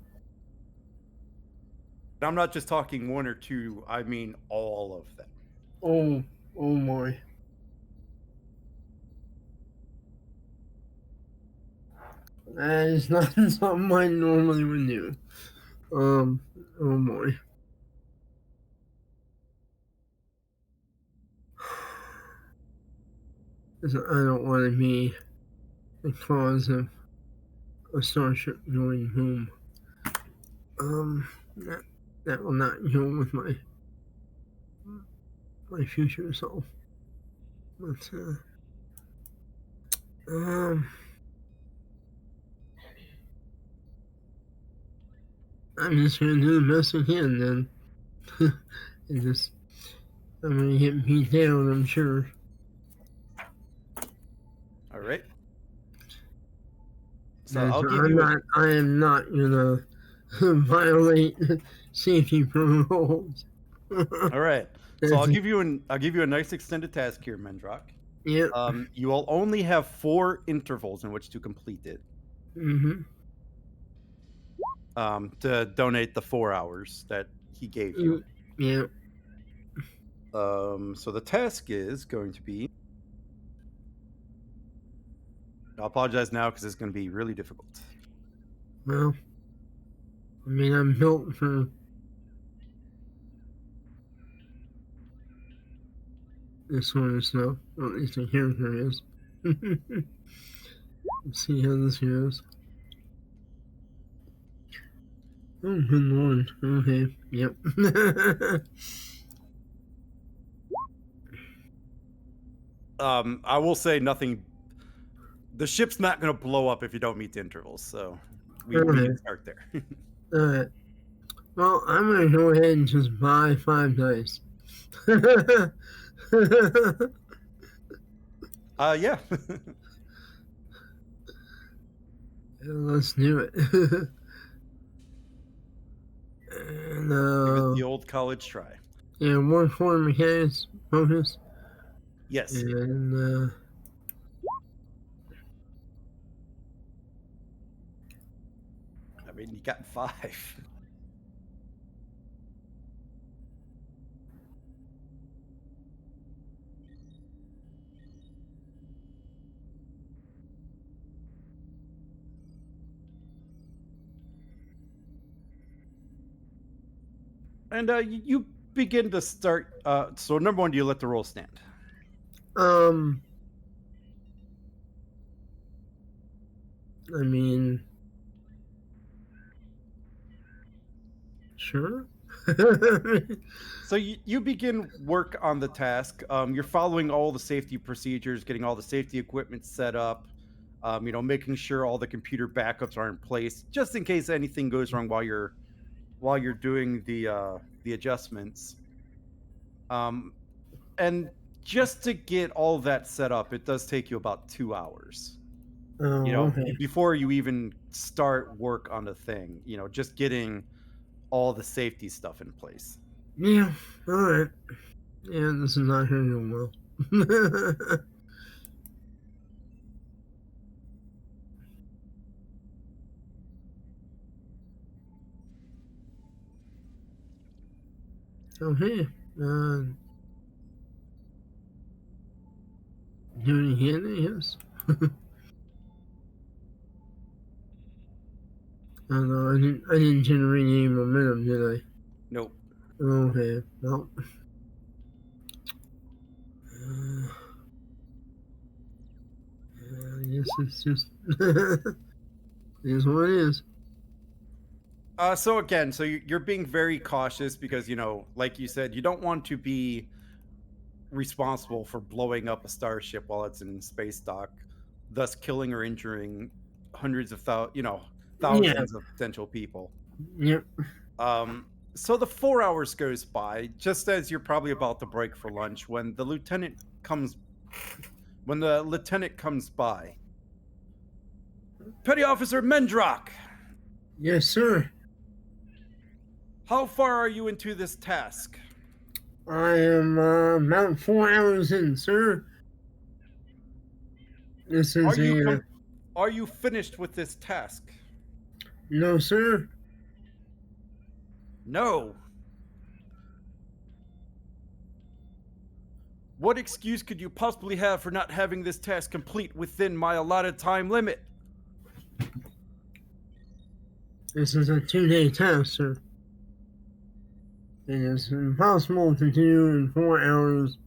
I'm not just talking one or two, I mean all of them. Oh my. That is not something I normally would do. Oh boy. I don't want to be the cause of a starship going home. That will not go with my future self. But I'm just gonna do the best I can then. I'm gonna get beat down, I'm sure. All right. So And I'll give you I am not gonna violate safety protocols. all right. So I'll give you a nice extended task here, Mendrock. Yep. You will only have 4 intervals in which to complete it. Mm-hmm. To donate the 4 hours that he gave you. Yeah. So the task is going to be. I'll apologize now because it's going to be really difficult. Well, I mean, I'm built for this sort of stuff. Or at least the character is. Let's see how this goes. Oh, good lord. Okay. Yep. I will say nothing. The ship's not going to blow up if you don't meet the intervals, so we can start there. Alright. Well, I'm gonna go ahead and just buy 5 dice. Yeah. Let's do it. And, Give it the old college try. yeah, 1 for mechanics focus. Yes. And, I mean, you got 5. And you begin to start. So number 1, do you let the roll stand? I mean, sure. So you begin work on the task. You're following all the safety procedures, getting all the safety equipment set up. Making sure all the computer backups are in place, just in case anything goes wrong while you're doing the adjustments. And just to get all that set up, it does take you about 2 hours. Okay. Before you even start work on the thing. Just getting all the safety stuff in place. Yeah, alright. Yeah, this is not going well. Okay. Do it again, I guess. Oh no, I didn't generate any momentum, did I? Nope. Okay, well. I guess it's just it is what it is. So again, you're being very cautious because like you said, you don't want to be responsible for blowing up a starship while it's in space dock, thus killing or injuring hundreds of thousands of potential people. Yep. So the 4 hours goes by just as you're probably about to break for lunch when the lieutenant comes by. Petty Officer Mendrock. Yes, sir. How far are you into this task? I am about 4 hours in, sir. This is Are you finished with this task? no, sir. No. What excuse could you possibly have for not having this task complete within my allotted time limit? This is a 2-day task, sir. It is impossible to do in 4 hours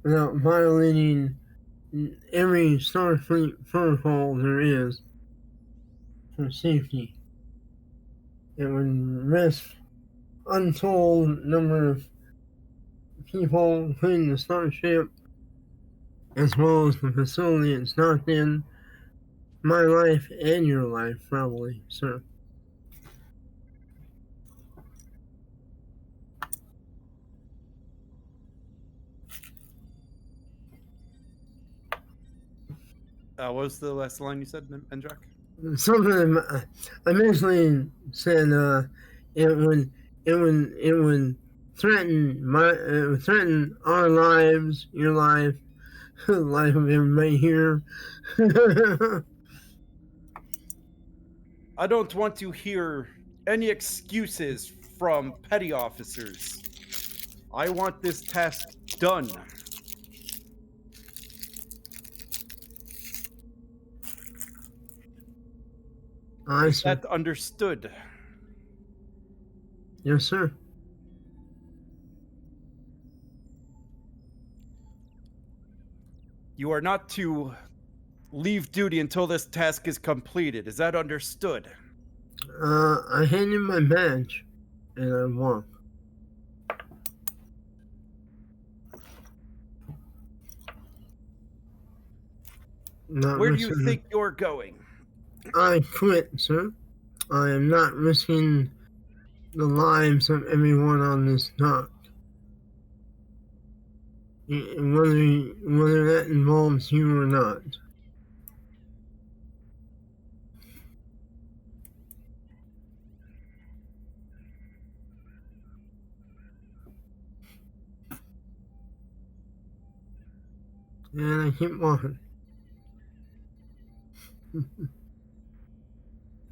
without violating every Starfleet protocol there is for safety. It would risk untold number of people, including the starship, as well as the facility it's docked in. My life and your life, probably, sir. What was the last line you said, Endrak? Something I basically said it would threaten our lives, your life, the life of everybody here. I don't want to hear any excuses from petty officers. I want this task done. Is that understood? Yes, sir. You are not to leave duty until this task is completed. Is that understood? I hand in my badge and I walk. Where do you think you're going? I quit, sir. I am not risking the lives of everyone on this dock. Whether that involves you or not. And I keep walking.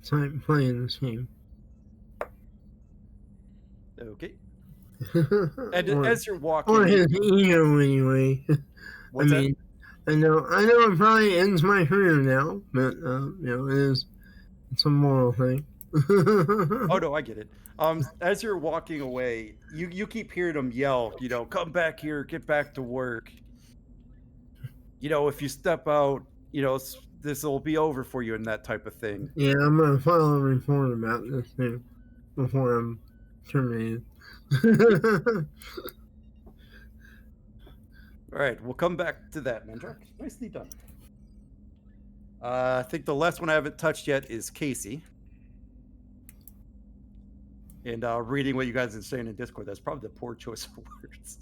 So I'm playing this game. Okay. And as you're walking, or his ego anyway. What's that? I know it probably ends my career now, but it's a moral thing. Oh no, I get it. As you're walking away, you keep hearing him yell, come back here, get back to work. If you step out, this will be over for you and that type of thing. Yeah, I'm gonna file a report about this thing before I'm terminated. All right, we'll come back to that, Mandrak. Nicely done. I think the last one I haven't touched yet is Casey. And reading what you guys are saying in Discord, that's probably the poor choice of words.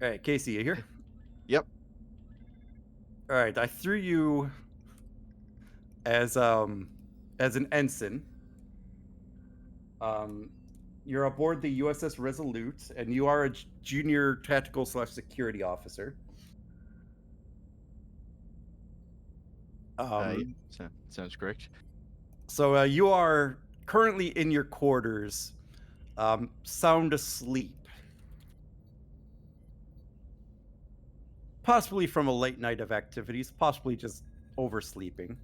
All right, Casey, you here? Yep. All right, I threw you as an ensign. You're aboard the USS Resolute, and you are a junior tactical / security officer. Sounds correct. So you are currently in your quarters, sound asleep. Possibly from a late night of activities, possibly just oversleeping.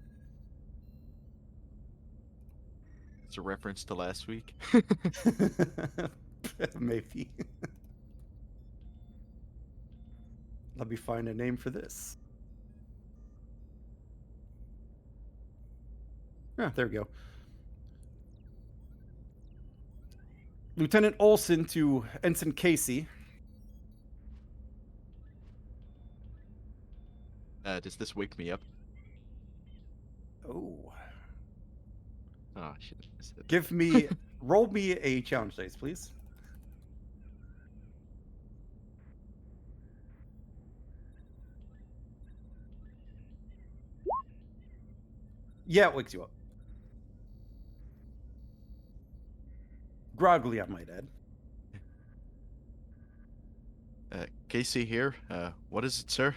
It's a reference to last week. Maybe. Let me find a name for this. There we go. Lieutenant Olson to Ensign Casey. Does this wake me up? Oh. Oh, shit. Roll me a challenge dice, please. Yeah, it wakes you up. Groggily, I might add. Casey here. What is it, sir?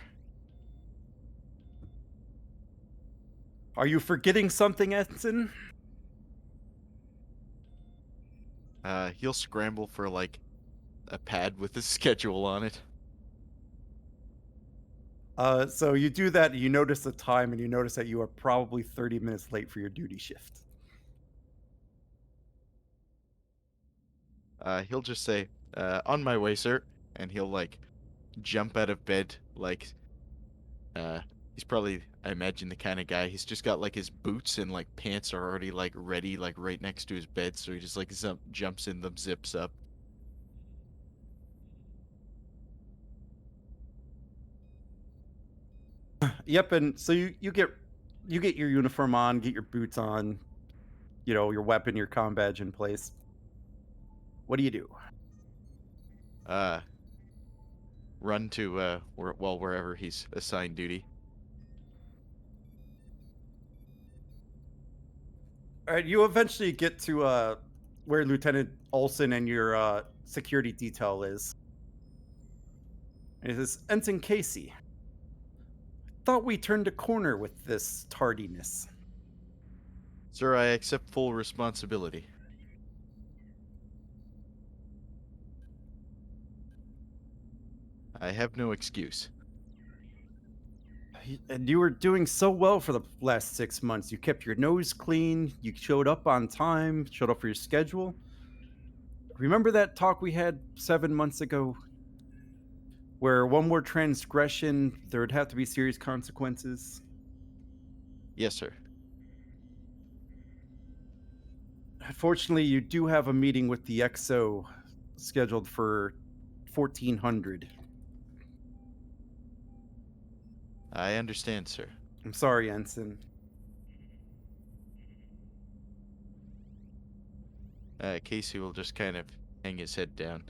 Are you forgetting something, Ensign? He'll scramble for like a pad with his schedule on it. So you do that, and you notice the time, and you notice that you are probably 30 minutes late for your duty shift. He'll just say, "On my way, sir," and he'll like jump out of bed like he's probably, I imagine, the kind of guy. He's just got like his boots and like pants are already like ready, like right next to his bed, so he just like jumps in them, zips up. Yep, and so you get your uniform on, get your boots on, your weapon, your comm badge in place. What do you do? Run to wherever he's assigned duty. All right, you eventually get to where Lieutenant Olson and your security detail is. And it says, Ensign Casey. Thought we turned a corner with this tardiness. Sir, I accept full responsibility. I have no excuse. And you were doing so well for the last 6 months. You kept your nose clean, you showed up on time, showed up for your schedule. Remember that talk we had 7 months ago? Where one more transgression, there would have to be serious consequences? Yes, sir. Unfortunately, you do have a meeting with the XO scheduled for 1400. I understand, sir. I'm sorry, Ensign. Casey will just kind of hang his head down.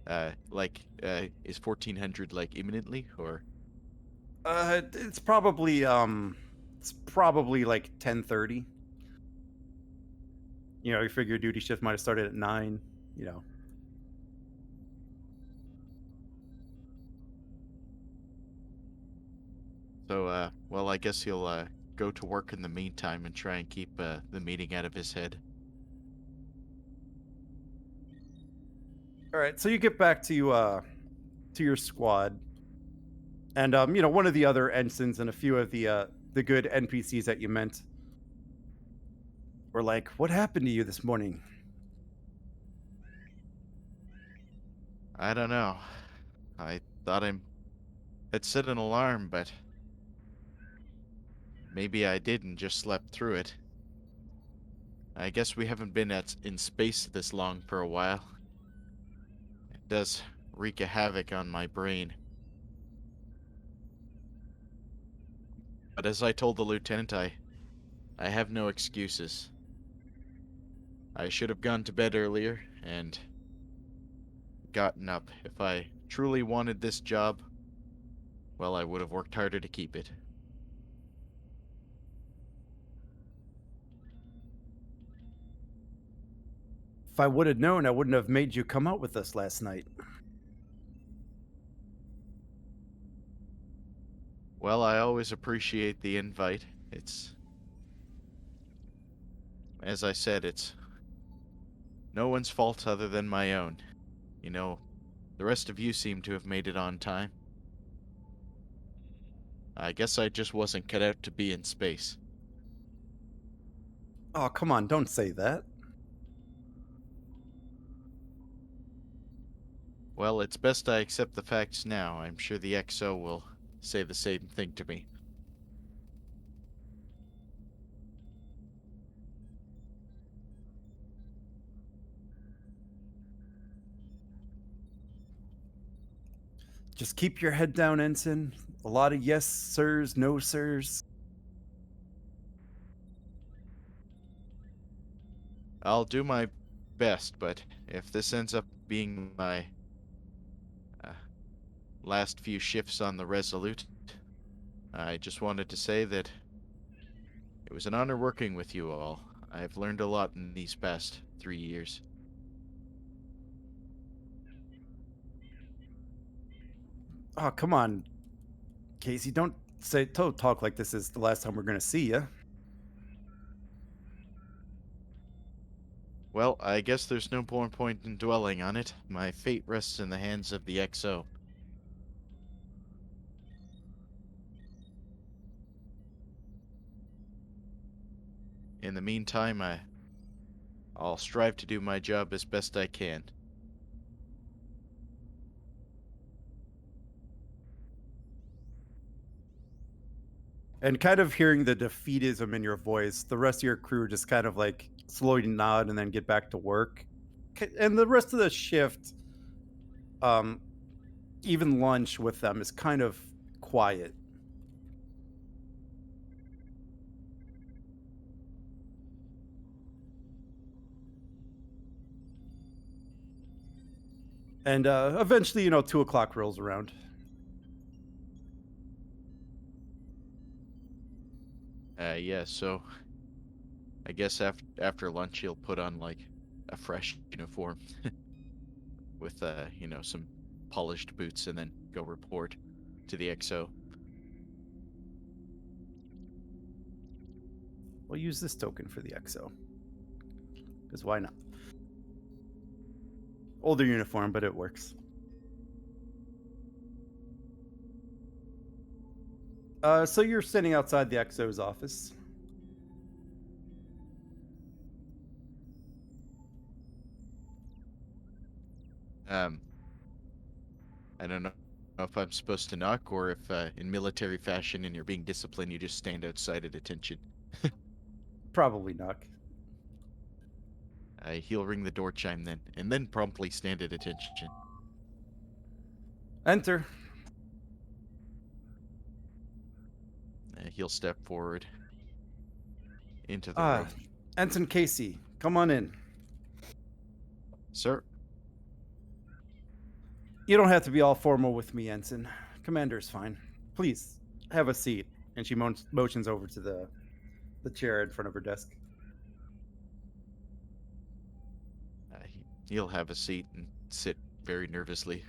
Is 1400 like imminently, or? It's probably like 10:30. You figure duty shift might have started at 9, So, well, I guess he'll go to work in the meantime and try and keep the meeting out of his head. All right, so you get back to your squad, and one of the other ensigns and a few of the good NPCs that you met were like, "What happened to you this morning?" I don't know. I thought I had set an alarm, but maybe I did and just slept through it. I guess we haven't been in space this long for a while. It does wreak a havoc on my brain. But as I told the lieutenant, I have no excuses. I should have gone to bed earlier and gotten up. If I truly wanted this job, well, I would have worked harder to keep it. If I would have known, I wouldn't have made you come out with us last night. Well, I always appreciate the invite. It's, as I said, it's no one's fault other than my own. The rest of you seem to have made it on time. I guess I just wasn't cut out to be in space. Oh, come on, don't say that. Well, it's best I accept the facts now. I'm sure the XO will say the same thing to me. Just keep your head down, Ensign. A lot of yes, sirs, no, sirs. I'll do my best, but if this ends up being my last few shifts on the Resolute, I just wanted to say that It was an honor working with you all. I've learned a lot in these past 3 years. Oh, come on, Casey. Don't talk like this is the last time we're going to see you. Well, I guess there's no more point in dwelling on it. My fate rests in the hands of the XO. In the meantime, I'll strive to do my job as best I can. And kind of hearing the defeatism in your voice, the rest of your crew just kind of like slowly nod and then get back to work. And the rest of the shift, even lunch with them, is kind of quiet. And eventually, 2 o'clock rolls around. Yeah, so I guess after lunch he'll put on like a fresh uniform with some polished boots and then go report to the XO. We'll use this token for the XO. Because why not? Older uniform, but it works. So you're standing outside the XO's office. I don't know if I'm supposed to knock or if in military fashion and you're being disciplined, you just stand outside at attention. Probably knock. He'll ring the door chime then, and then promptly stand at attention. Enter. He'll step forward into the room. Ensign Casey, come on in. Sir? You don't have to be all formal with me, Ensign. Commander's fine. Please, have a seat. And she motions over to the chair in front of her desk. He'll have a seat and sit very nervously.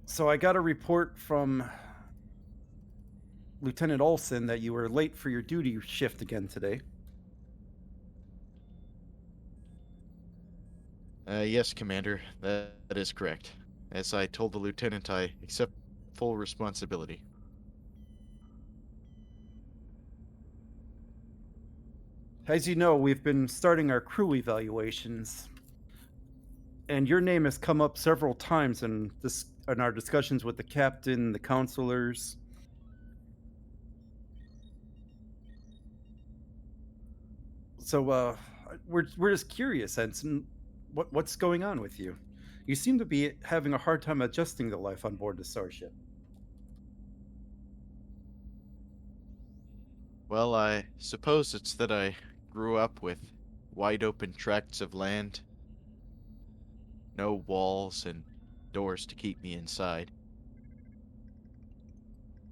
So I got a report from Lieutenant Olson that you were late for your duty shift again today. Yes, Commander, that is correct. As I told the lieutenant, I accept full responsibility. As you know, we've been starting our crew evaluations, and your name has come up several times in our discussions with the captain, the counselors. So, we're just curious, Ensign. What's going on with you? You seem to be having a hard time adjusting to life on board the starship. Well, I suppose it's that I grew up with wide open tracts of land, no walls and doors to keep me inside.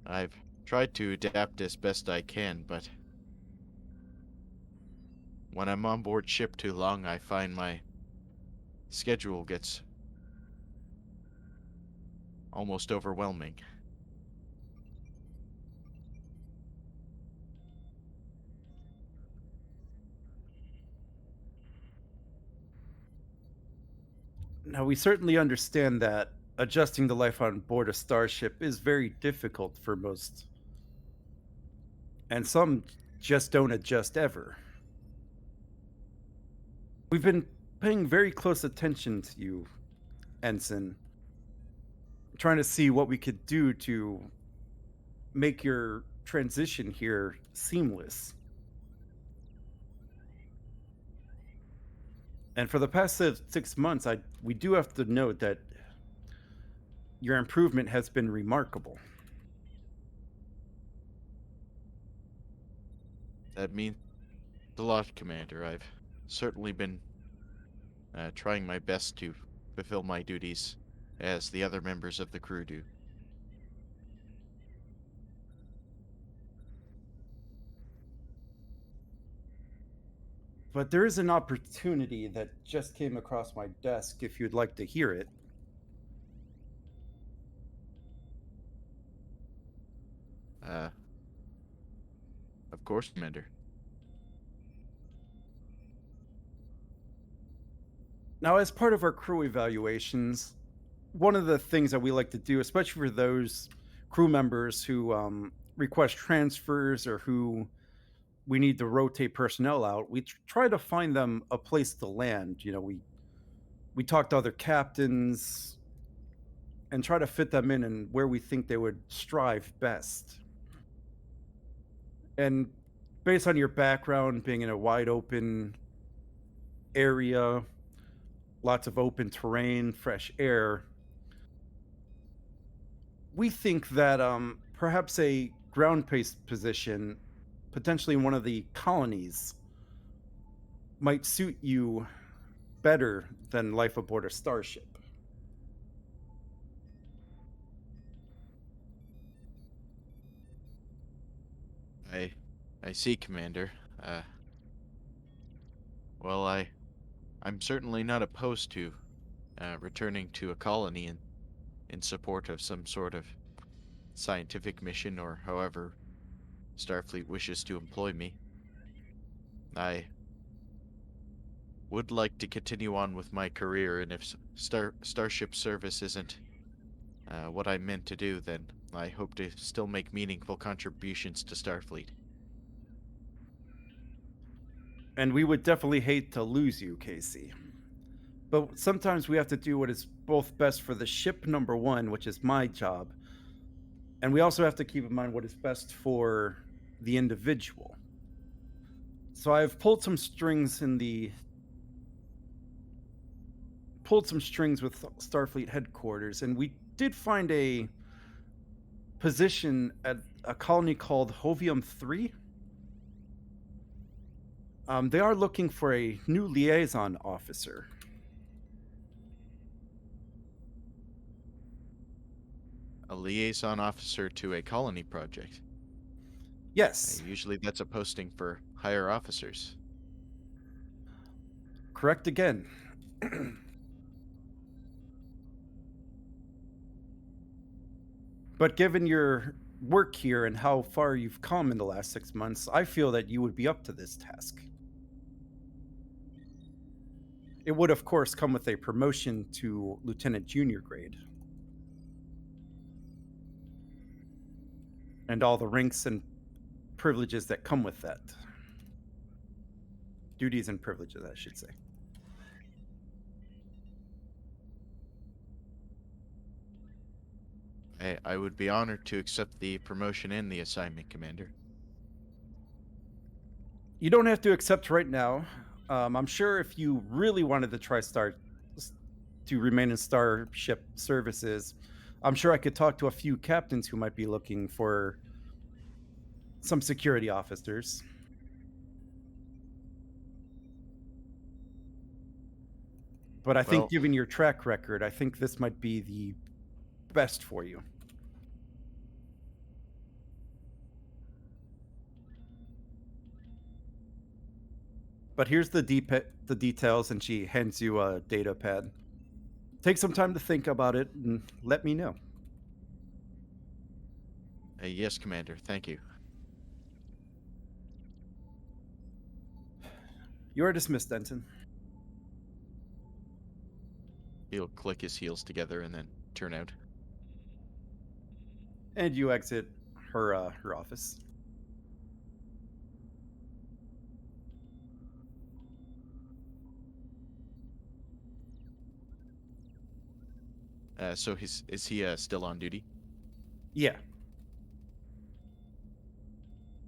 I've tried to adapt as best I can, but when I'm on board ship too long, I find my schedule gets almost overwhelming. Now, we certainly understand that adjusting to life on board a starship is very difficult for most, and some just don't adjust ever. We've been paying very close attention to you, Ensign, trying to see what we could do to make your transition here seamless. And for the past 6 months, we do have to note that your improvement has been remarkable. That means a lot, Commander. I've certainly been trying my best to fulfill my duties as the other members of the crew do. but there is an opportunity that just came across my desk if you'd like to hear it. Of course, Commander. Now, as part of our crew evaluations, one of the things that we like to do, especially for those crew members who request transfers or who we need to rotate personnel out, we try to find them a place to land. You know, we talk to other captains and try to fit them in and where we think they would strive best. And based on your background, being in a wide open area, lots of open terrain, fresh air, we think that perhaps a ground-based position, potentially in one of the colonies, might suit you better than life aboard a starship. I see, Commander. Well, I'm certainly not opposed to returning to a colony in support of some sort of scientific mission or however Starfleet wishes to employ me. I would like to continue on with my career, and if starship service isn't what I'm meant to do, then I hope to still make meaningful contributions to Starfleet. And we would definitely hate to lose you, Casey. But sometimes we have to do what is both best for the ship, number one, which is my job, and we also have to keep in mind what is best for the individual. So I've pulled some strings with Starfleet headquarters, and we did find a position at a colony called Hovium 3. They are looking for a new liaison officer. A liaison officer to a colony project. Yes. Usually that's a posting for higher officers. Correct again. But given your work here and how far you've come in the last 6 months, I feel that you would be up to this task. It would, of course, come with a promotion to Lieutenant Junior grade. And all the ranks and privileges that come with that. Duties and privileges, I should say. I would be honored to accept the promotion and the assignment, Commander. You don't have to accept right now. I'm sure if you really wanted to try to remain in Starship services, I'm sure I could talk to a few captains who might be looking for some security officers. But I think given your track record, I think this might be the best for you. But here's the details, and she hands you a data pad. Take some time to think about it and let me know. Yes, Commander. Thank you. You are dismissed, Denton. He'll click his heels together and then turn out. And you exit her office. So is he still on duty? Yeah.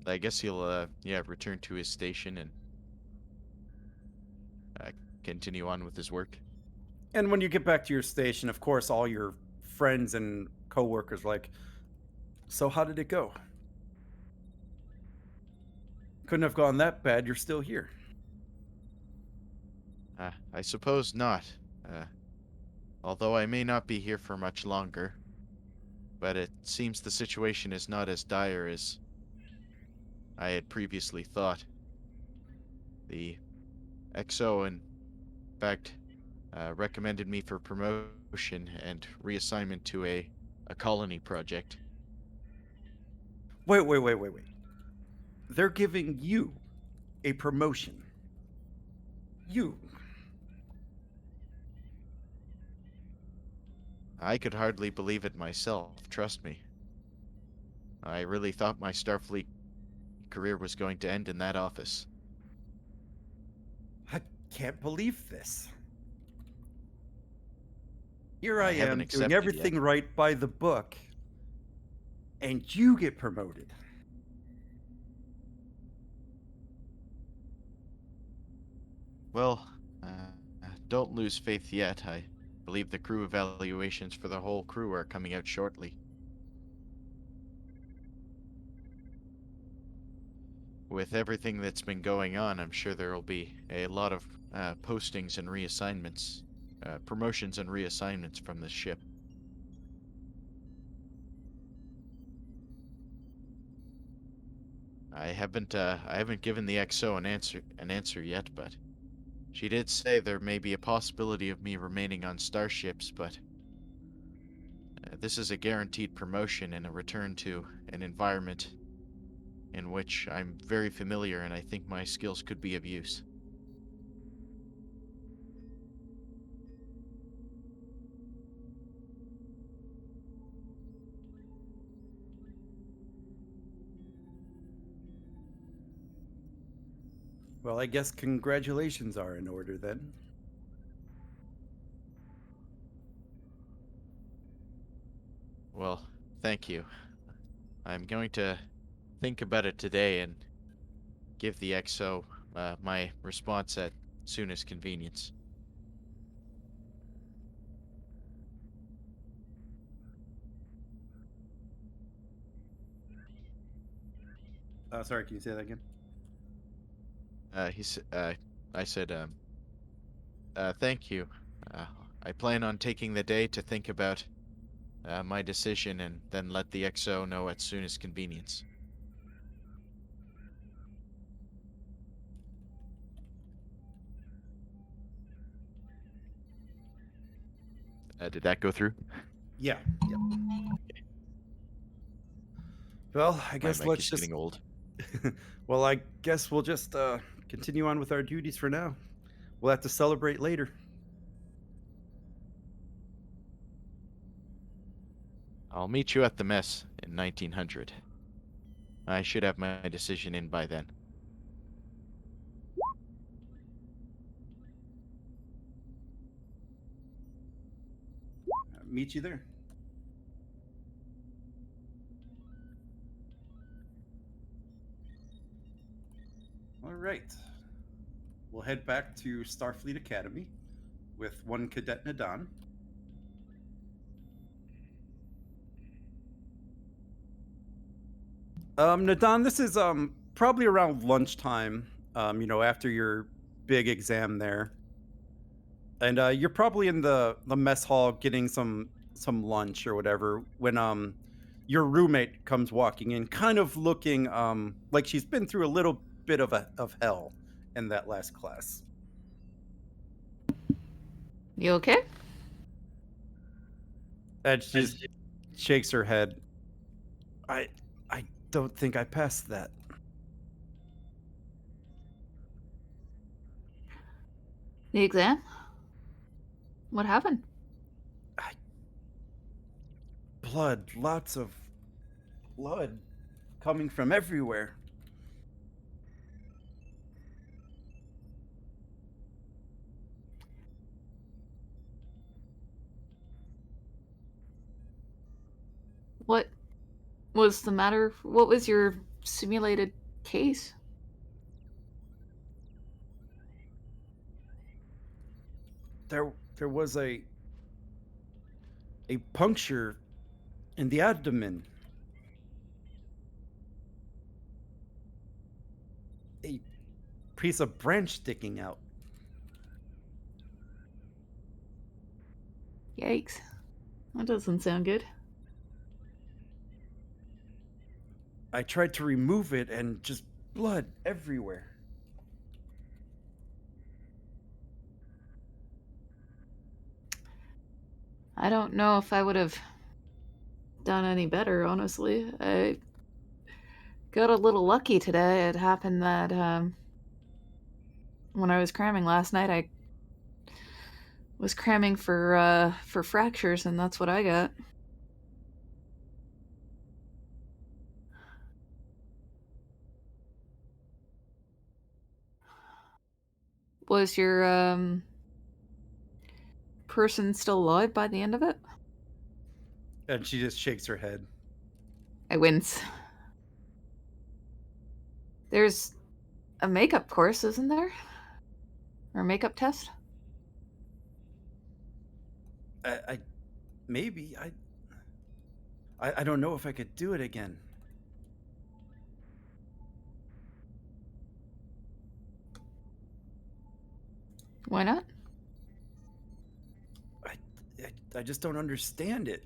I guess he'll return to his station and continue on with his work. And when you get back to your station, of course, all your friends and coworkers are like, so how did it go? Couldn't have gone that bad. You're still here. I suppose not. Although I may not be here for much longer. But it seems the situation is not as dire as I had previously thought. The XO, in fact, recommended me for promotion and reassignment to a colony project. Wait. They're giving you a promotion. You. I could hardly believe it myself, trust me. I really thought my Starfleet career was going to end in that office. I can't believe this. Here I I haven't am doing accepted everything yet. right by the book, and you get promoted. Well, don't lose faith yet. I believe the crew evaluations for the whole crew are coming out shortly. With everything that's been going on, I'm sure there will be a lot of postings and reassignments, promotions and reassignments from this ship. I haven't given the XO an answer yet, but she did say there may be a possibility of me remaining on starships, but this is a guaranteed promotion and a return to an environment in which I'm very familiar and I think my skills could be of use. Well, I guess congratulations are in order then. Well, thank you. I'm going to think about it today and give the XO my response at soonest convenience. Sorry, can you say that again? I said, thank you. Uh, I plan on taking the day to think about my decision and then let the XO know at soonest convenience. Did that go through? Yeah. Yep. Well, I My guess mic let's is just. getting old. Well, I guess we'll just continue on with our duties for now. We'll have to celebrate later. I'll meet you at the mess in 1900. I should have my decision in by then. Meet you there. All right. We'll head back to Starfleet Academy with one Cadet Nadan. Nadan, this is probably around lunchtime. After your big exam there, and you're probably in the mess hall getting some lunch or whatever when your roommate comes walking in, kind of looking like she's been through a little bit of hell in that last class. You okay? And she just shakes her head. I don't think I passed that. The exam? What happened? Blood, lots of blood coming from everywhere. What was the matter? What was your simulated case? There was a puncture in the abdomen. A piece of branch sticking out. Yikes. That doesn't sound good. I tried to remove it and just blood everywhere. I don't know if I would have done any better, honestly. I got a little lucky today. It happened that when I was cramming last night, I was cramming for fractures, and that's what I got. Was your person still alive by the end of it? And she just shakes her head. I wince. There's a makeup course, isn't there? Or a makeup test? Maybe I don't know if I could do it again. Why not? I just don't understand it.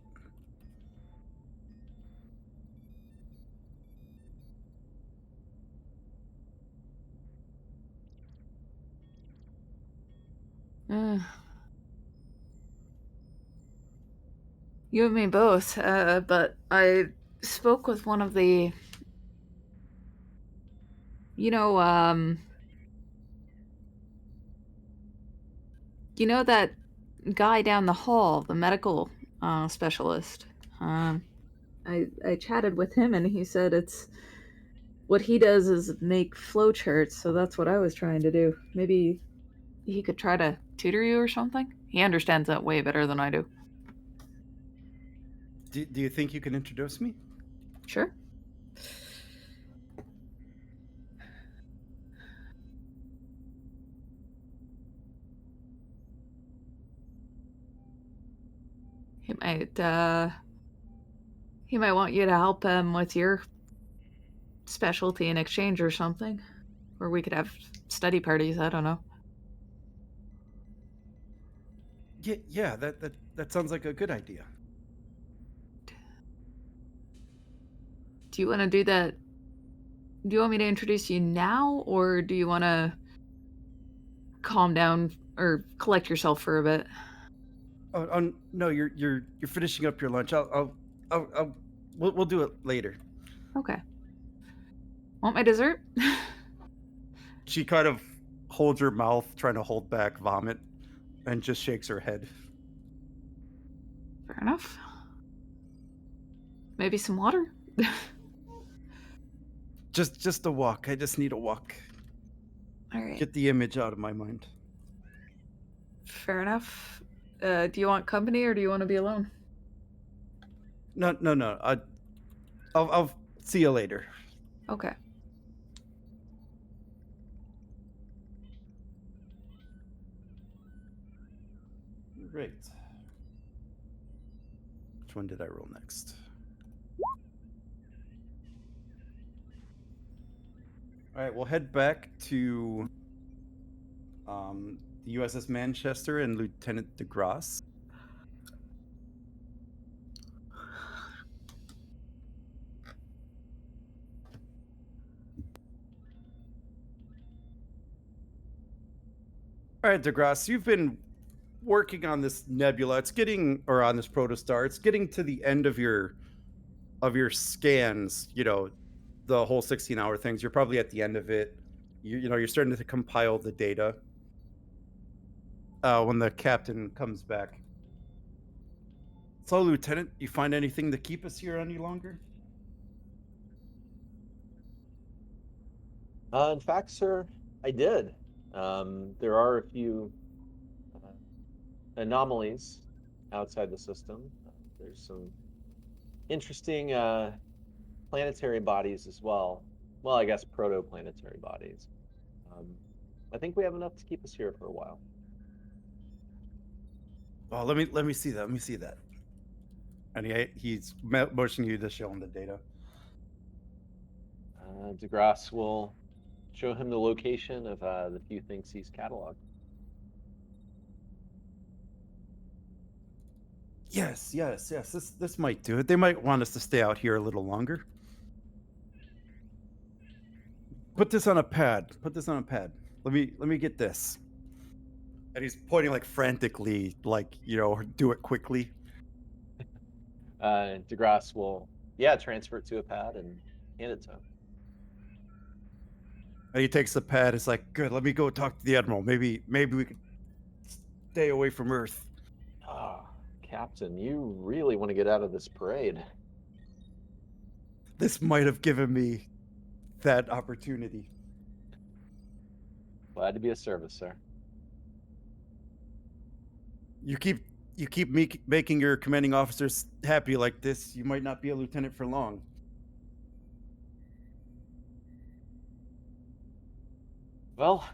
You and me both, but I spoke with one of the... You know that guy down the hall, the medical specialist? I chatted with him, and he said it's... What he does is make flowcharts, so that's what I was trying to do. Maybe he could try to tutor you or something? He understands that way better than I do. Do you think you can introduce me? Sure. He might want you to help him with your specialty in exchange or something. Or we could have study parties, I don't know. Yeah, that sounds like a good idea. Do you want to do that? Do you want me to introduce you now, or do you want to calm down or collect yourself for a bit? Oh no, you're finishing up your lunch. We'll do it later. Okay. Want my dessert? She kind of holds her mouth, trying to hold back vomit, and just shakes her head. Fair enough. Maybe some water? Just a walk. I just need a walk. All right. Get the image out of my mind. Fair enough. Do you want company or do you want to be alone? No. I'll see you later. Okay. Great. Which one did I roll next? All right, we'll head back to the USS Manchester and Lieutenant DeGrasse. All right, DeGrasse, you've been working on this nebula. It's getting, or on this protostar. It's getting to the end of your scans. You know, the whole 16-hour things. You're probably at the end of it. You're starting to compile the data. When the captain comes back. So, Lieutenant, you find anything to keep us here any longer? In fact, sir, I did. There are a few anomalies outside the system. There's some interesting planetary bodies as well. Well, I guess protoplanetary bodies. I think we have enough to keep us here for a while. Oh, let me see that. Let me see that. And he's motioning you to show him the data. DeGrasse will show him the location of the few things he's cataloged. Yes. This might do it. They might want us to stay out here a little longer. Put this on a pad. Let me get this. And he's pointing like frantically, like, do it quickly. DeGrasse will, transfer it to a pad and hand it to him. And he takes the pad. It's like, good. Let me go talk to the admiral. Maybe we could stay away from Earth. Ah, Captain, you really want to get out of this parade. This might have given me that opportunity. Glad to be of service, sir. You keep making your commanding officers happy like this. You might not be a lieutenant for long. Well,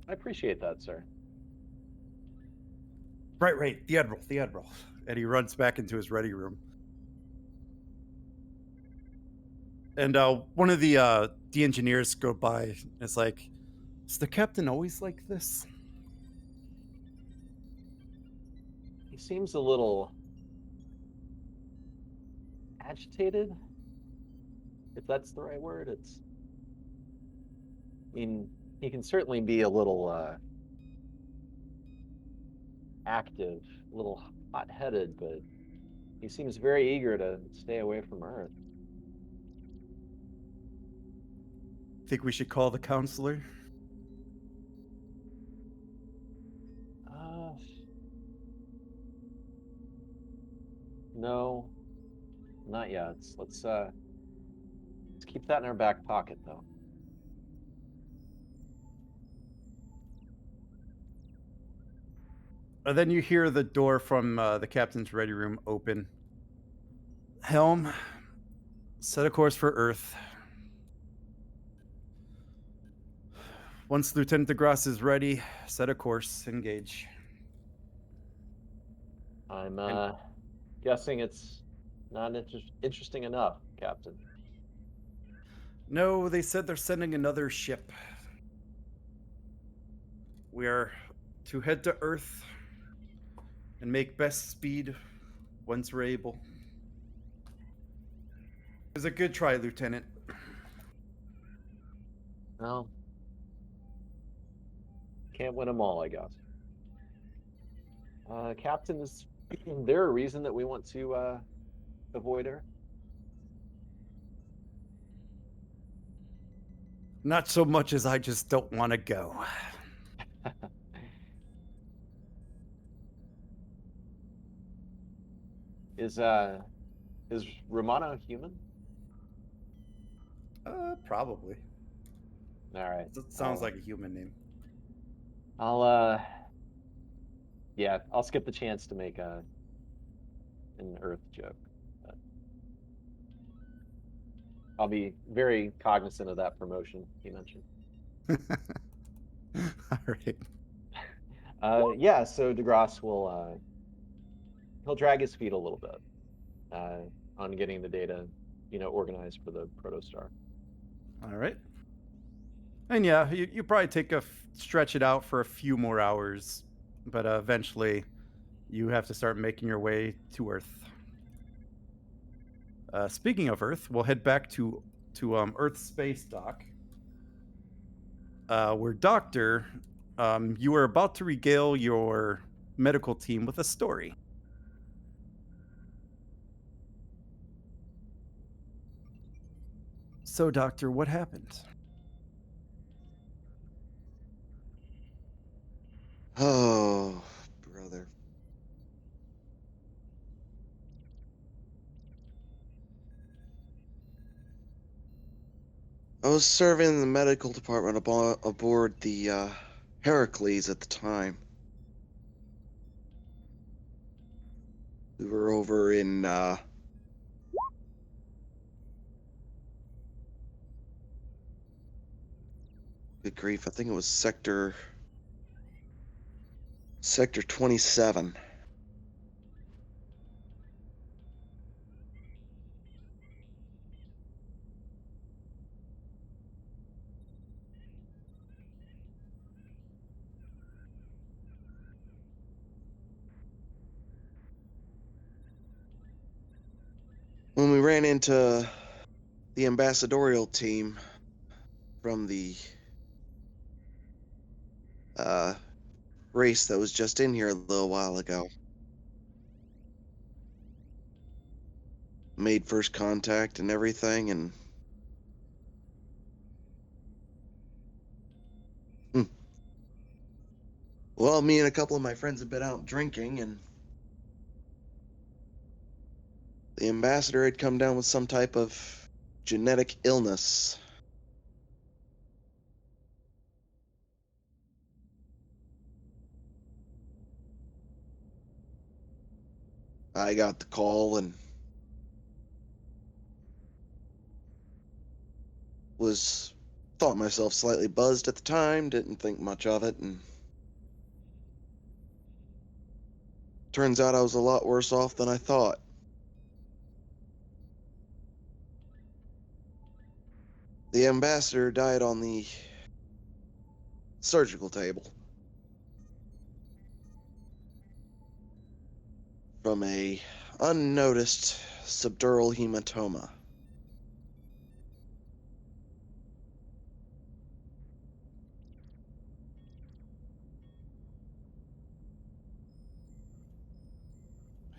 I appreciate that, sir. Right. The admiral. And he runs back into his ready room. And one of the engineers go by and is like, is the captain always like this? He seems a little agitated, if that's the right word. He can certainly be a little active, a little hot-headed, but he seems very eager to stay away from Earth. Think we should call the counselor? No, not yet. Let's keep that in our back pocket, though. And then you hear the door from the captain's ready room open. Helm, set a course for Earth. Once Lieutenant DeGrasse is ready, set a course, engage. I'm guessing it's not interesting enough, Captain. No, they said they're sending another ship. We are to head to Earth and make best speed once we're able. It was a good try, Lieutenant. Well, can't win them all, I guess. Captain, is there a reason that we want to avoid her? Not so much as I just don't want to go. Is Romano human? Probably. All right. It sounds like a human name. I'll skip the chance to make an Earth joke. But I'll be very cognizant of that promotion you mentioned. All right. So DeGrasse will he'll drag his feet a little bit on getting the data, organized for the protostar. All right. And yeah, you probably stretch it out for a few more hours, but eventually you have to start making your way to Earth. Speaking of Earth, we'll head back to Earth Space Dock, where Doctor, you are about to regale your medical team with a story. So, Doctor, what happened? Oh, brother. I was serving in the medical department aboard the Heracles at the time. We were over in good grief, I think it was sector 27. When we ran into the ambassadorial team from the race that was just in here a little while ago. made first contact and everything, and well, me and a couple of my friends have been out drinking, and the ambassador had come down with some type of genetic illness. I got the call and thought myself slightly buzzed at the time, didn't think much of it, and turns out I was a lot worse off than I thought. The ambassador died on the surgical table from a unnoticed subdural hematoma.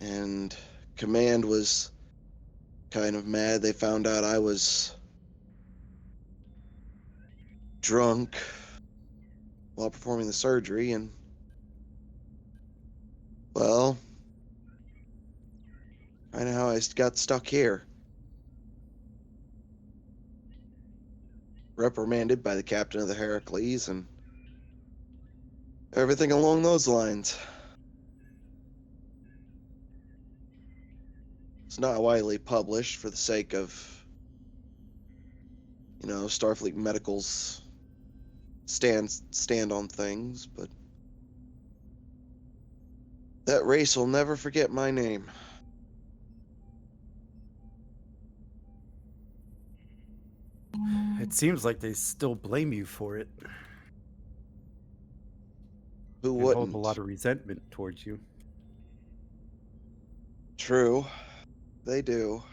And command was kind of mad. They found out I was drunk while performing the surgery, and well, I know how I got stuck here. Reprimanded by the captain of the Heracles and everything along those lines. It's not widely published for the sake of, Starfleet Medical's stand on things, but that race will never forget my name. It seems like they still blame you for it. Who They hold wouldn't? a lot of resentment towards you. True, they do.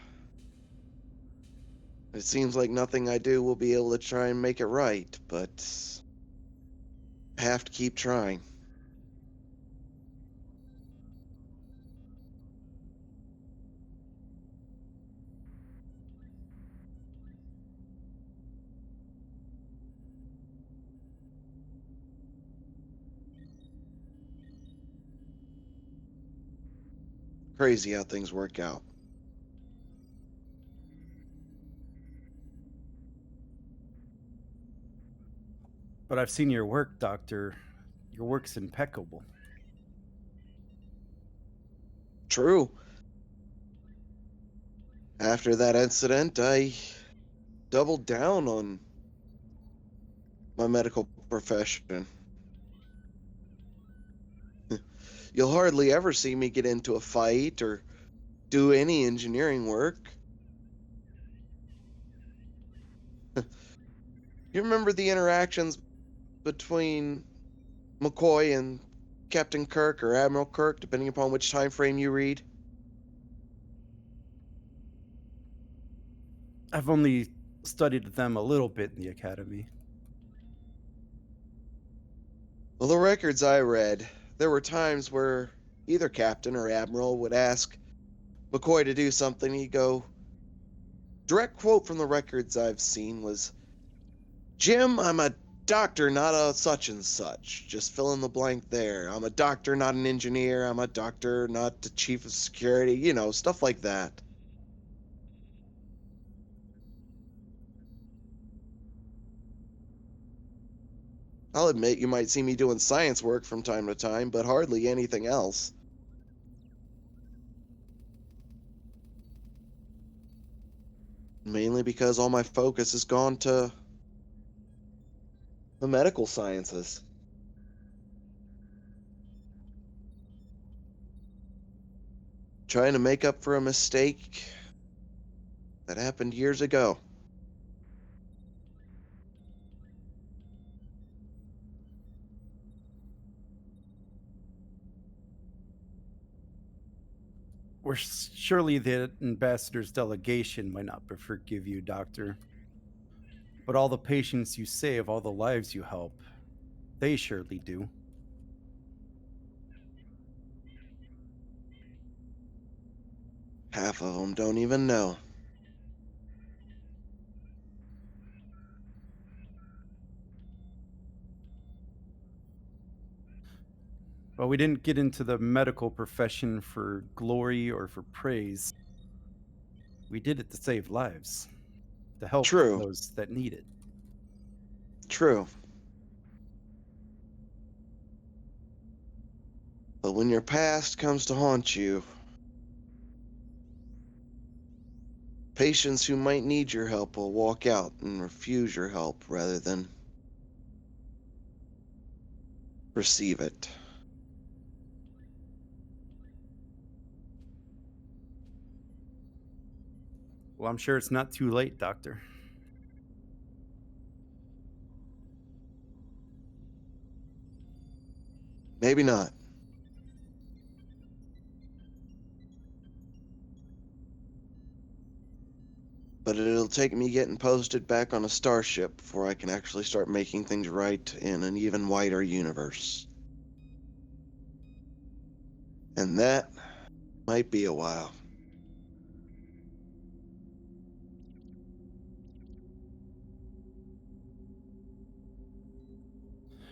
It seems like nothing I do will be able to try and make it right, but I have to keep trying. Crazy how things work out. But I've seen your work, Doctor. Your work's impeccable. True. After that incident, I doubled down on my medical profession. You'll hardly ever see me get into a fight or do any engineering work. You remember the interactions between McCoy and Captain Kirk or Admiral Kirk, depending upon which time frame you read? I've only studied them a little bit in the academy. Well, the records I read, there were times where either captain or admiral would ask McCoy to do something. He'd go, direct quote from the records I've seen was, Jim, I'm a doctor, not a such and such. Just fill in the blank there. I'm a doctor, not an engineer. I'm a doctor, not the chief of security. Stuff like that. I'll admit you might see me doing science work from time to time, but hardly anything else. Mainly because all my focus has gone to the medical sciences. Trying to make up for a mistake that happened years ago. Surely the ambassador's delegation might not forgive you, Doctor. But all the patients you save, all the lives you help, they surely do. Half of them don't even know. Well, we didn't get into the medical profession for glory or for praise. We did it to save lives, to help True. those that need it. True. But when your past comes to haunt you, patients who might need your help will walk out and refuse your help rather than receive it. Well, I'm sure it's not too late, Doctor. Maybe not. But it'll take me getting posted back on a starship before I can actually start making things right in an even wider universe. And that might be a while.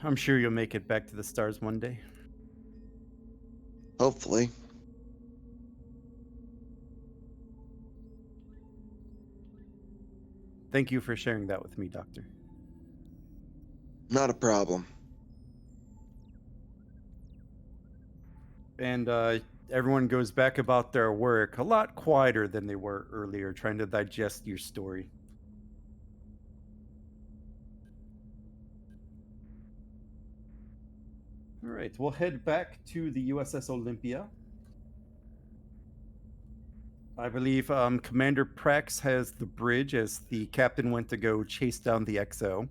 I'm sure you'll make it back to the stars one day. Hopefully. Thank you for sharing that with me, Doctor. Not a problem. And everyone goes back about their work a lot quieter than they were earlier, trying to digest your story. All right, we'll head back to the USS Olympia. I believe Commander Prax has the bridge as the captain went to go chase down the XO.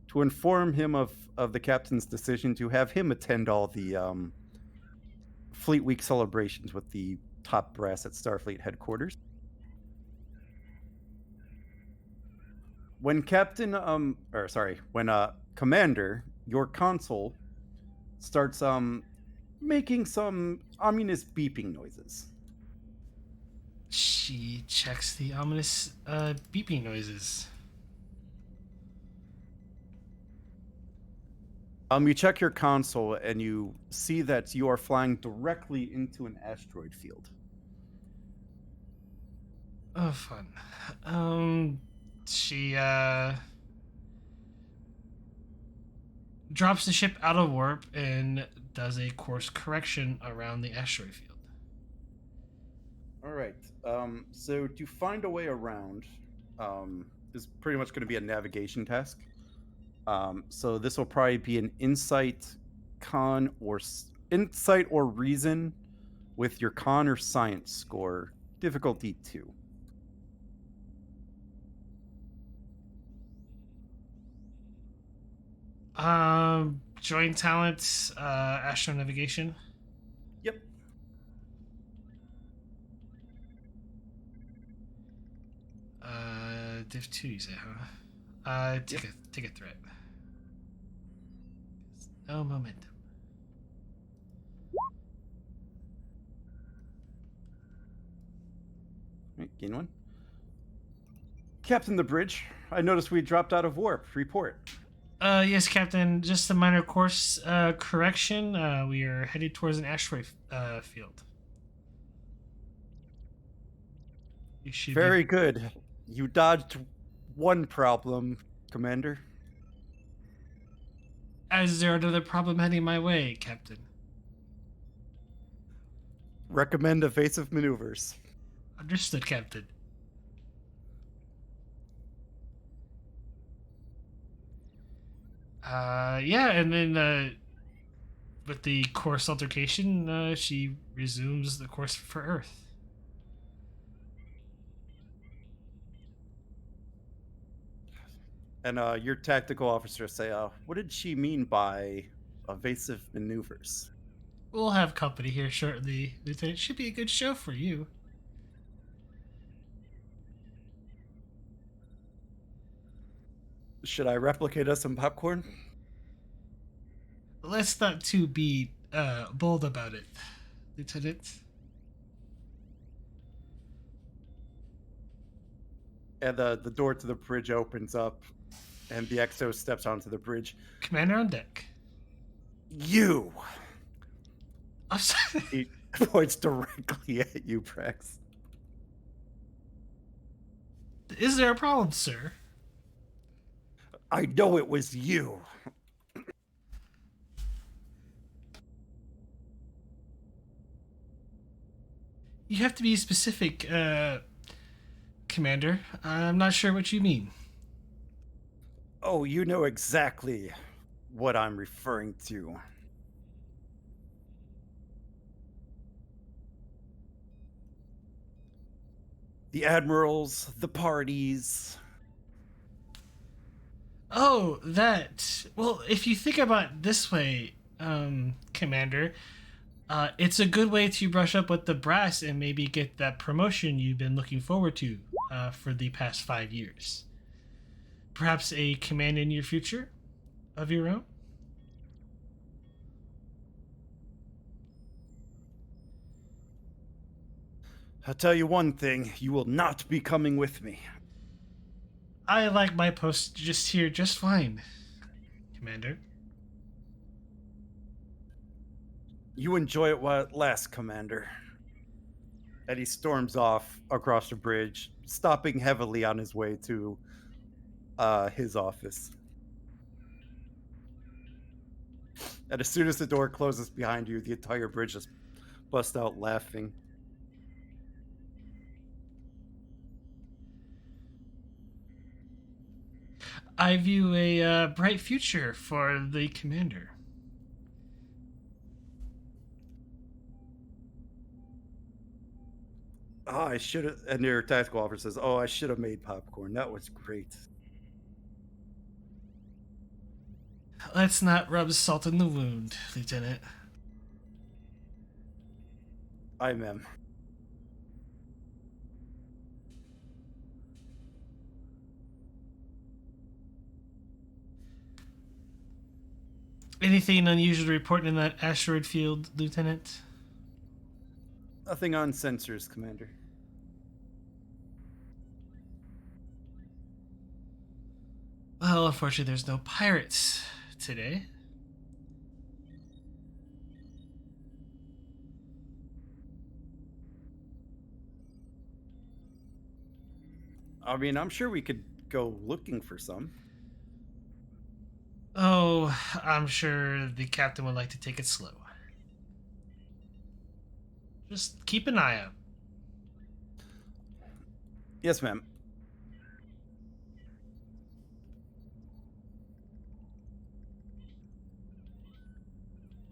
To inform him of the captain's decision to have him attend all the Fleet Week celebrations with the top brass at Starfleet headquarters. When Commander, your console starts making some ominous beeping noises. She checks the ominous beeping noises. You check your console and you see that you are flying directly into an asteroid field. Oh, fun. She drops the ship out of warp and does a course correction around the asteroid field. All right. So to find a way around is pretty much going to be a navigation task. So this will probably be an insight or reason with your con or science score, difficulty 2. Joint talents, astronavigation. Yep. Div 2, you say, huh? Take a threat. No momentum. Right, gain 1. Captain the bridge, I noticed we dropped out of warp. Report. Yes, Captain. Just a minor course correction. We are headed towards an asteroid field. You should Very good. You dodged one problem, Commander. Is there another problem heading my way, Captain? Recommend evasive maneuvers. Understood, Captain. Yeah, and then with the course altercation, she resumes the course for Earth. And your tactical officer say, what did she mean by evasive maneuvers? We'll have company here shortly, Lieutenant. Should be a good show for you. Should I replicate us some popcorn? Let's not too be bold about it, Lieutenant. And the door to the bridge opens up, and the XO steps onto the bridge. Commander on deck. You! I'm sorry. He points directly at you, Prex. Is there a problem, sir? I know it was you. You have to be specific, Commander. I'm not sure what you mean. Oh, you know exactly what I'm referring to. The admirals, the parties. Oh, that. Well, if you think about it this way, Commander, it's a good way to brush up with the brass and maybe get that promotion you've been looking forward to for the past 5 years. Perhaps a command in your future of your own? I'll tell you one thing, you will not be coming with me. I like my post just here just fine, Commander. You enjoy it while it lasts, Commander. And he storms off across the bridge, stopping heavily on his way to his office. And as soon as the door closes behind you, the entire bridge just busts out laughing. I view a bright future for the Commander. Oh, I should have. And their tactical officer says, "Oh, I should have made popcorn. That was great." Let's not rub salt in the wound, Lieutenant. I ma'am. Anything unusual to report in that asteroid field, Lieutenant? Nothing on sensors, Commander. Well, unfortunately, there's no pirates today. I mean, I'm sure we could go looking for some. Oh, I'm sure the captain would like to take it slow. Just keep an eye out. Yes, ma'am.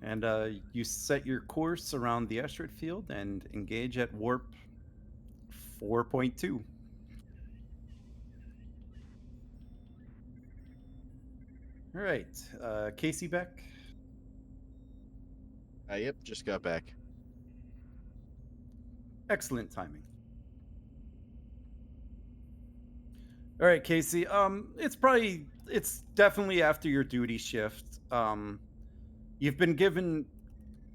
And you set your course around the asteroid field and engage at warp 4.2. All right, Casey back. Yep, just got back. Excellent timing. All right, Casey. It's definitely after your duty shift. You've been given,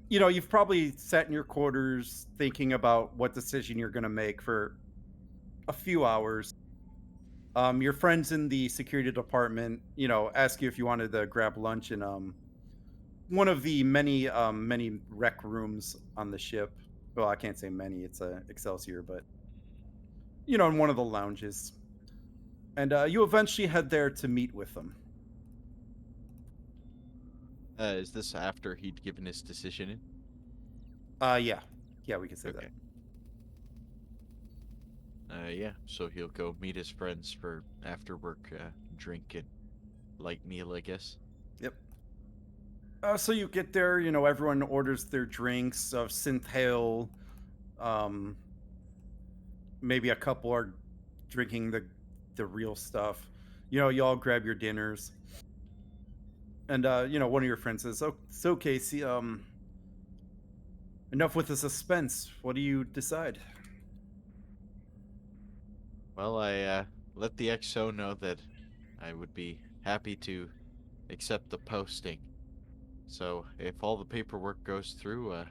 you've probably sat in your quarters thinking about what decision you're going to make for a few hours. Your friends in the security department, ask you if you wanted to grab lunch in one of the many rec rooms on the ship. Well, I can't say many; it's Excelsior, but in one of the lounges. And you eventually head there to meet with them. Is this after he'd given his decision in? Yeah, we can say Okay. Yeah, so he'll go meet his friends for after work drink and light meal, I guess. that. Yep. So you get there, everyone orders their drinks of synth hail. Maybe a couple are drinking the real stuff. You all grab your dinners. And one of your friends says, "Oh, so Casey, enough with the suspense. What do you decide?" Well, I let the XO know that I would be happy to accept the posting. So if all the paperwork goes through,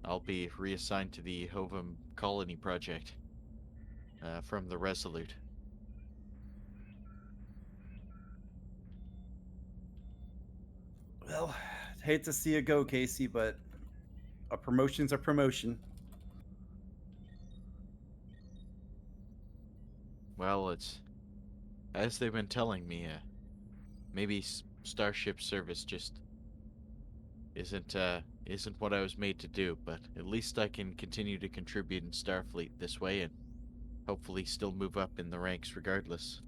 I'll be reassigned to the Hovum Colony Project. from the Resolute. Well, hate to see you go, Casey, but a promotion's a promotion. Well, it's as they've been telling me. Maybe Starship service just isn't what I was made to do. But at least I can continue to contribute in Starfleet this way, and hopefully still move up in the ranks regardless.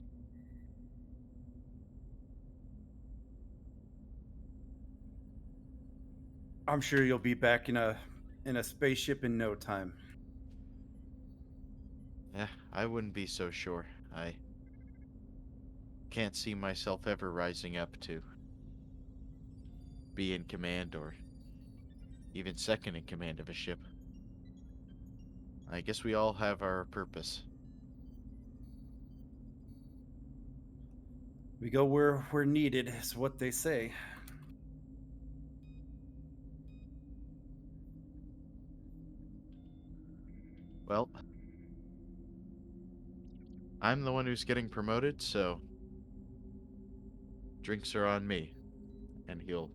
I'm sure you'll be back in a spaceship in no time. I wouldn't be so sure. I can't see myself ever rising up to be in command or even second in command of a ship. I guess we all have our purpose. We go where we're needed, is what they say. Well, I'm the one who's getting promoted, so drinks are on me. And he'll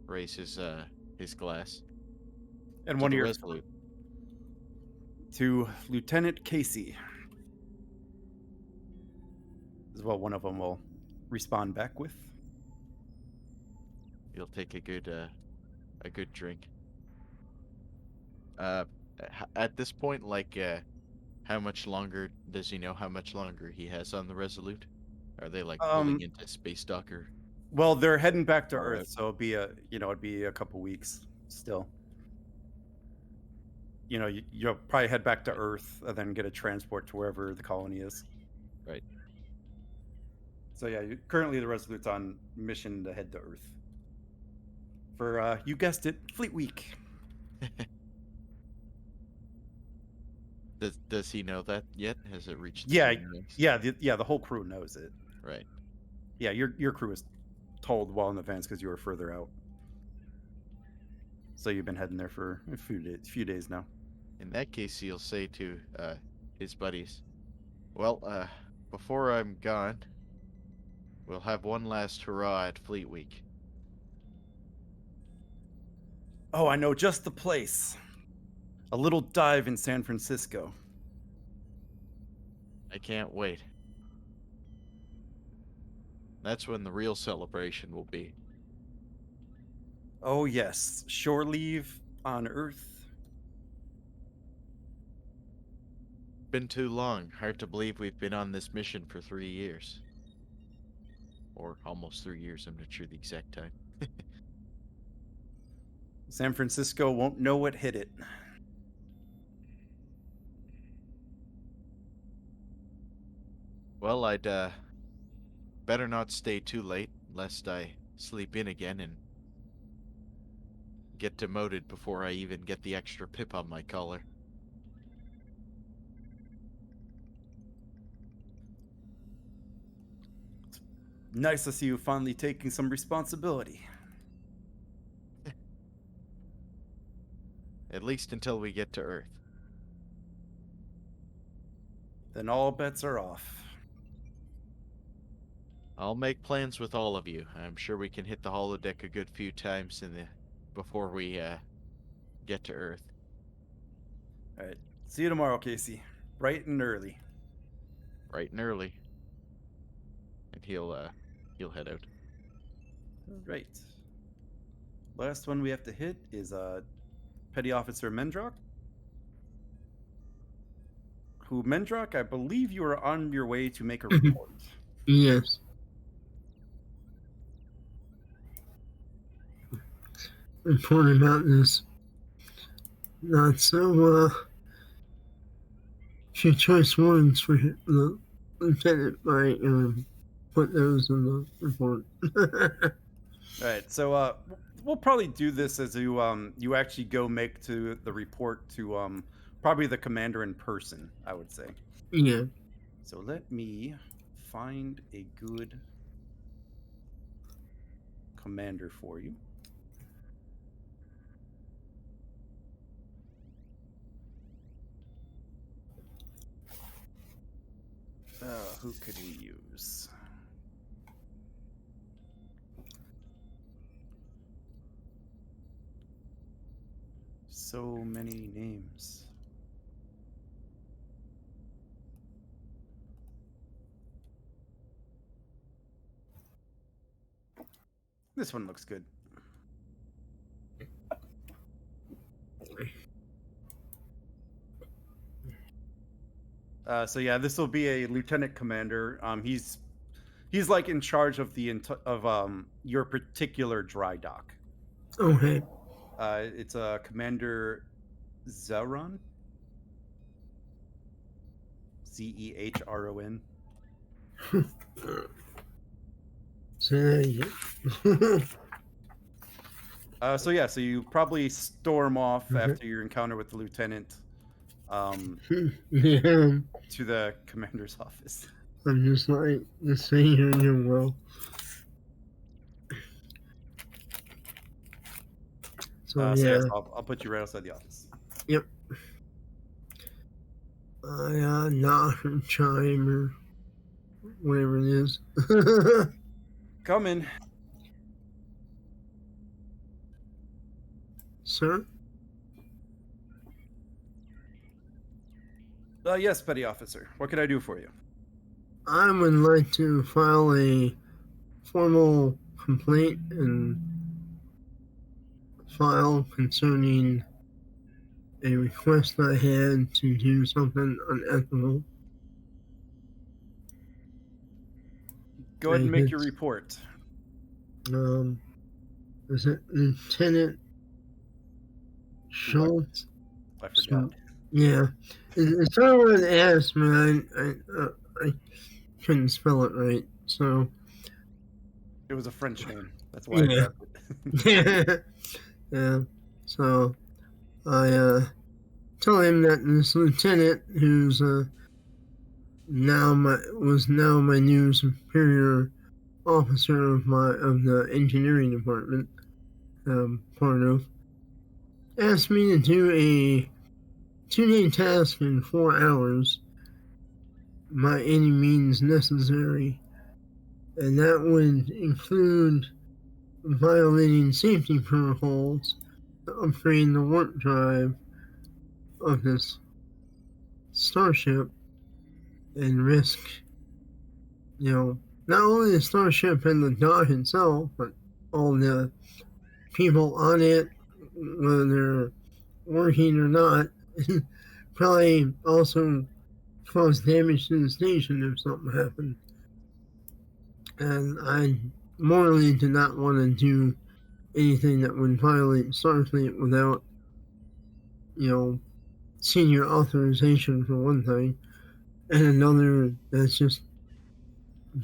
raise his glass And to one the of your Resolute. to Lieutenant Casey is what one of them will respond back with. He'll take a good drink. At this point, like, how much longer does he know how much longer he has on the Resolute? Are they like pulling into space dock or? Well, they're heading back to Far Earth, out. so it'd be a couple weeks still. You'll probably head back to Earth and then get a transport to wherever the colony is. Right. So yeah, currently the Resolute's on mission to head to Earth for you guessed it, Fleet Week. Does he know that yet? Has it reached? Yeah, his ears? the whole crew knows it. Right. Yeah, your crew is told well in advance because you were further out. So you've been heading there for a few days now. In that case, he'll say to his buddies, "Well, before I'm gone, we'll have one last hurrah at Fleet Week." Oh, I know just the place. A little dive in San Francisco. I can't wait. That's when the real celebration will be. Oh yes, shore leave on Earth. Been too long. Hard to believe we've been on this mission for 3 years. Or almost 3 years, I'm not sure the exact time. San Francisco won't know what hit it. Well, I'd better not stay too late, lest I sleep in again and get demoted before I even get the extra pip on my collar. Nice to see you finally taking some responsibility. At least until we get to Earth. Then all bets are off. I'll make plans with all of you. I'm sure we can hit the holodeck a good few times before we get to Earth. All right. See you tomorrow, Casey. Bright and early. Bright and early. And he'll head out. All right. Last one we have to hit is Petty Officer Mendrock. Who, Mendrock, I believe you are on your way to make a report. Yes. Report about this not so few choice words for the lieutenant might put those in the report. All right, so we'll probably do this as you actually go make to the report to probably the commander in person, I would say. Yeah. So let me find a good commander for you. Who could we use? So many names. This one looks good. So yeah, this will be a lieutenant commander. He's like in charge of the your particular dry dock. Okay. It's Commander Zehron. Zehron. So So yeah, so you probably storm off Mhm. after your encounter with the lieutenant yeah, to the commander's office. I'm just like just saying here you well. So So yeah, yes, I'll put you right outside the office. yep. I knock or chime or whatever it is. Come in. Sir? Yes, petty officer. What can I do for you? I would like to file a formal complaint and file concerning a request I had to do something unethical. Go ahead and make your It's, report. Is it Lieutenant Schultz? I forgot. Yeah. It's not what I asked, man. I couldn't spell it right, so. It was a French name. That's why I Yeah. grabbed it. Yeah. So I tell him that this lieutenant, who's now my new superior officer of the engineering department, part of, asked me to do a 2-day task in 4 hours by any means necessary, and that would include violating safety protocols to upgrade the warp drive of this starship and risk, not only the starship and the dock itself, but all the people on it, whether they're working or not, probably also cause damage to the station if something happened. And I morally did not want to do anything that would violate Starfleet without, senior authorization for one thing, and another that's just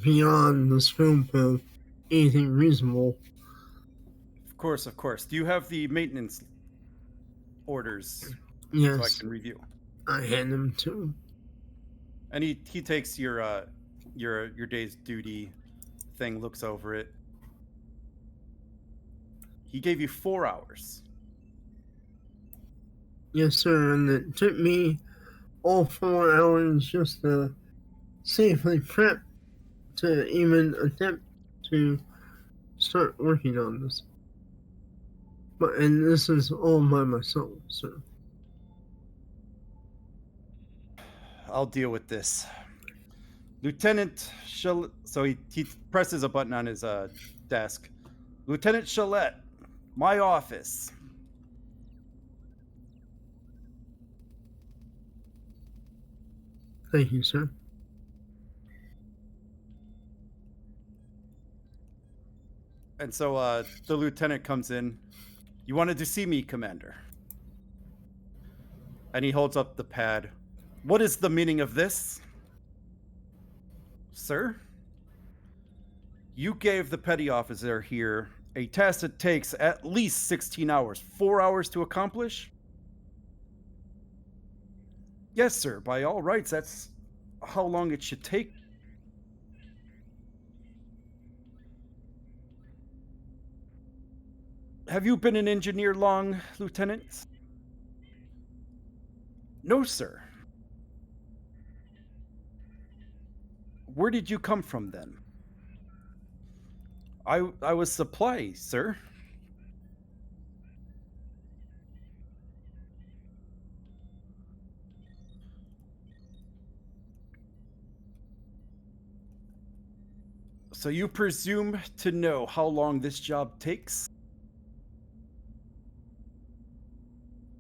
beyond the scope of anything reasonable. Of course. Do you have the maintenance orders Yes. so I can review? I hand them to him. And he takes your day's duty thing, looks over it. He gave you 4 hours. Yes, sir, and it took me all 4 hours just to safely prep to even attempt to start working on this. And this is all by myself, sir. I'll deal with this. Lieutenant so he presses a button on his desk. Lieutenant Chalette, my office. Thank you, sir. And so the lieutenant comes in. You wanted to see me, Commander. And he holds up the pad. What is the meaning of this? Sir? You gave the petty officer here a task that takes at least 16 hours. 4 hours to accomplish? Yes, sir. By all rights, that's how long it should take. Have you been an engineer long, Lieutenant? No, sir. Where did you come from then? I was supply, sir. So you presume to know how long this job takes?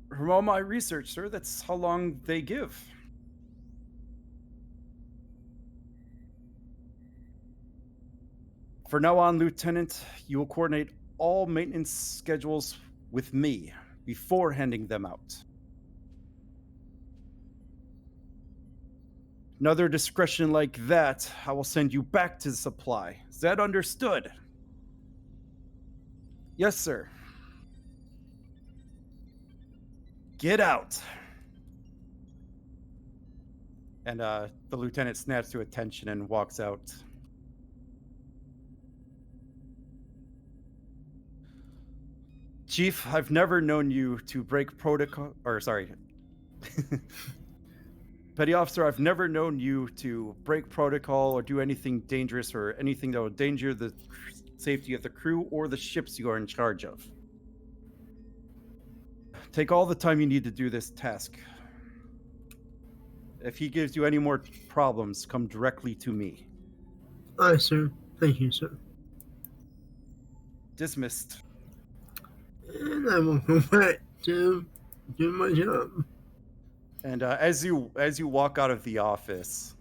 From all my research, sir, that's how long they give. For now on, Lieutenant, you will coordinate all maintenance schedules with me before handing them out. Another discretion like that, I will send you back to the supply. Is that understood? Yes, sir. Get out. And the lieutenant snaps to attention and walks out. Chief, I've never known you to break protocol, or sorry. Petty Officer, I've never known you to break protocol or do anything dangerous or anything that would endanger the safety of the crew or the ships you are in charge of. Take all the time you need to do this task. If he gives you any more problems, come directly to me. Aye, sir. Thank you, sir. Dismissed. And I will go back to do my job. And as you walk out of the office,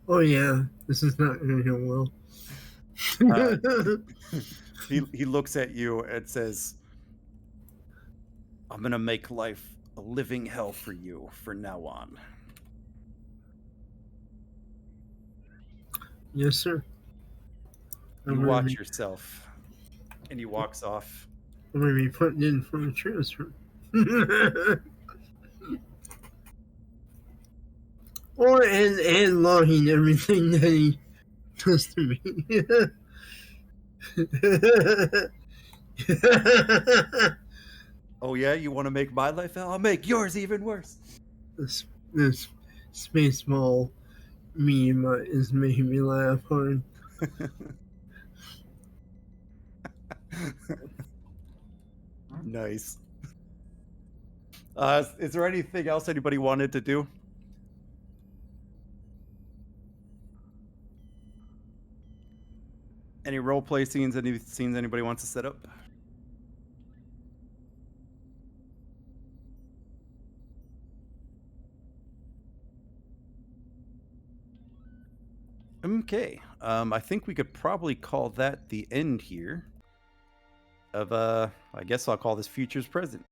Oh yeah, this is not going to go well. he looks at you and says, I'm gonna make life a living hell for you from now on. Yes, sir. You watch yourself. And he walks off. I'm going to be putting in for a transfer. Or and logging everything that he does to me. Oh yeah, you want to make my life hell? I'll make yours even worse. This Spaceball meme is making me laugh hard. Nice. Is there anything else anybody wanted to do? Any roleplay scenes? Any scenes anybody wants to set up? Okay. I think we could probably call that the end here of I guess I'll call this Futures Present.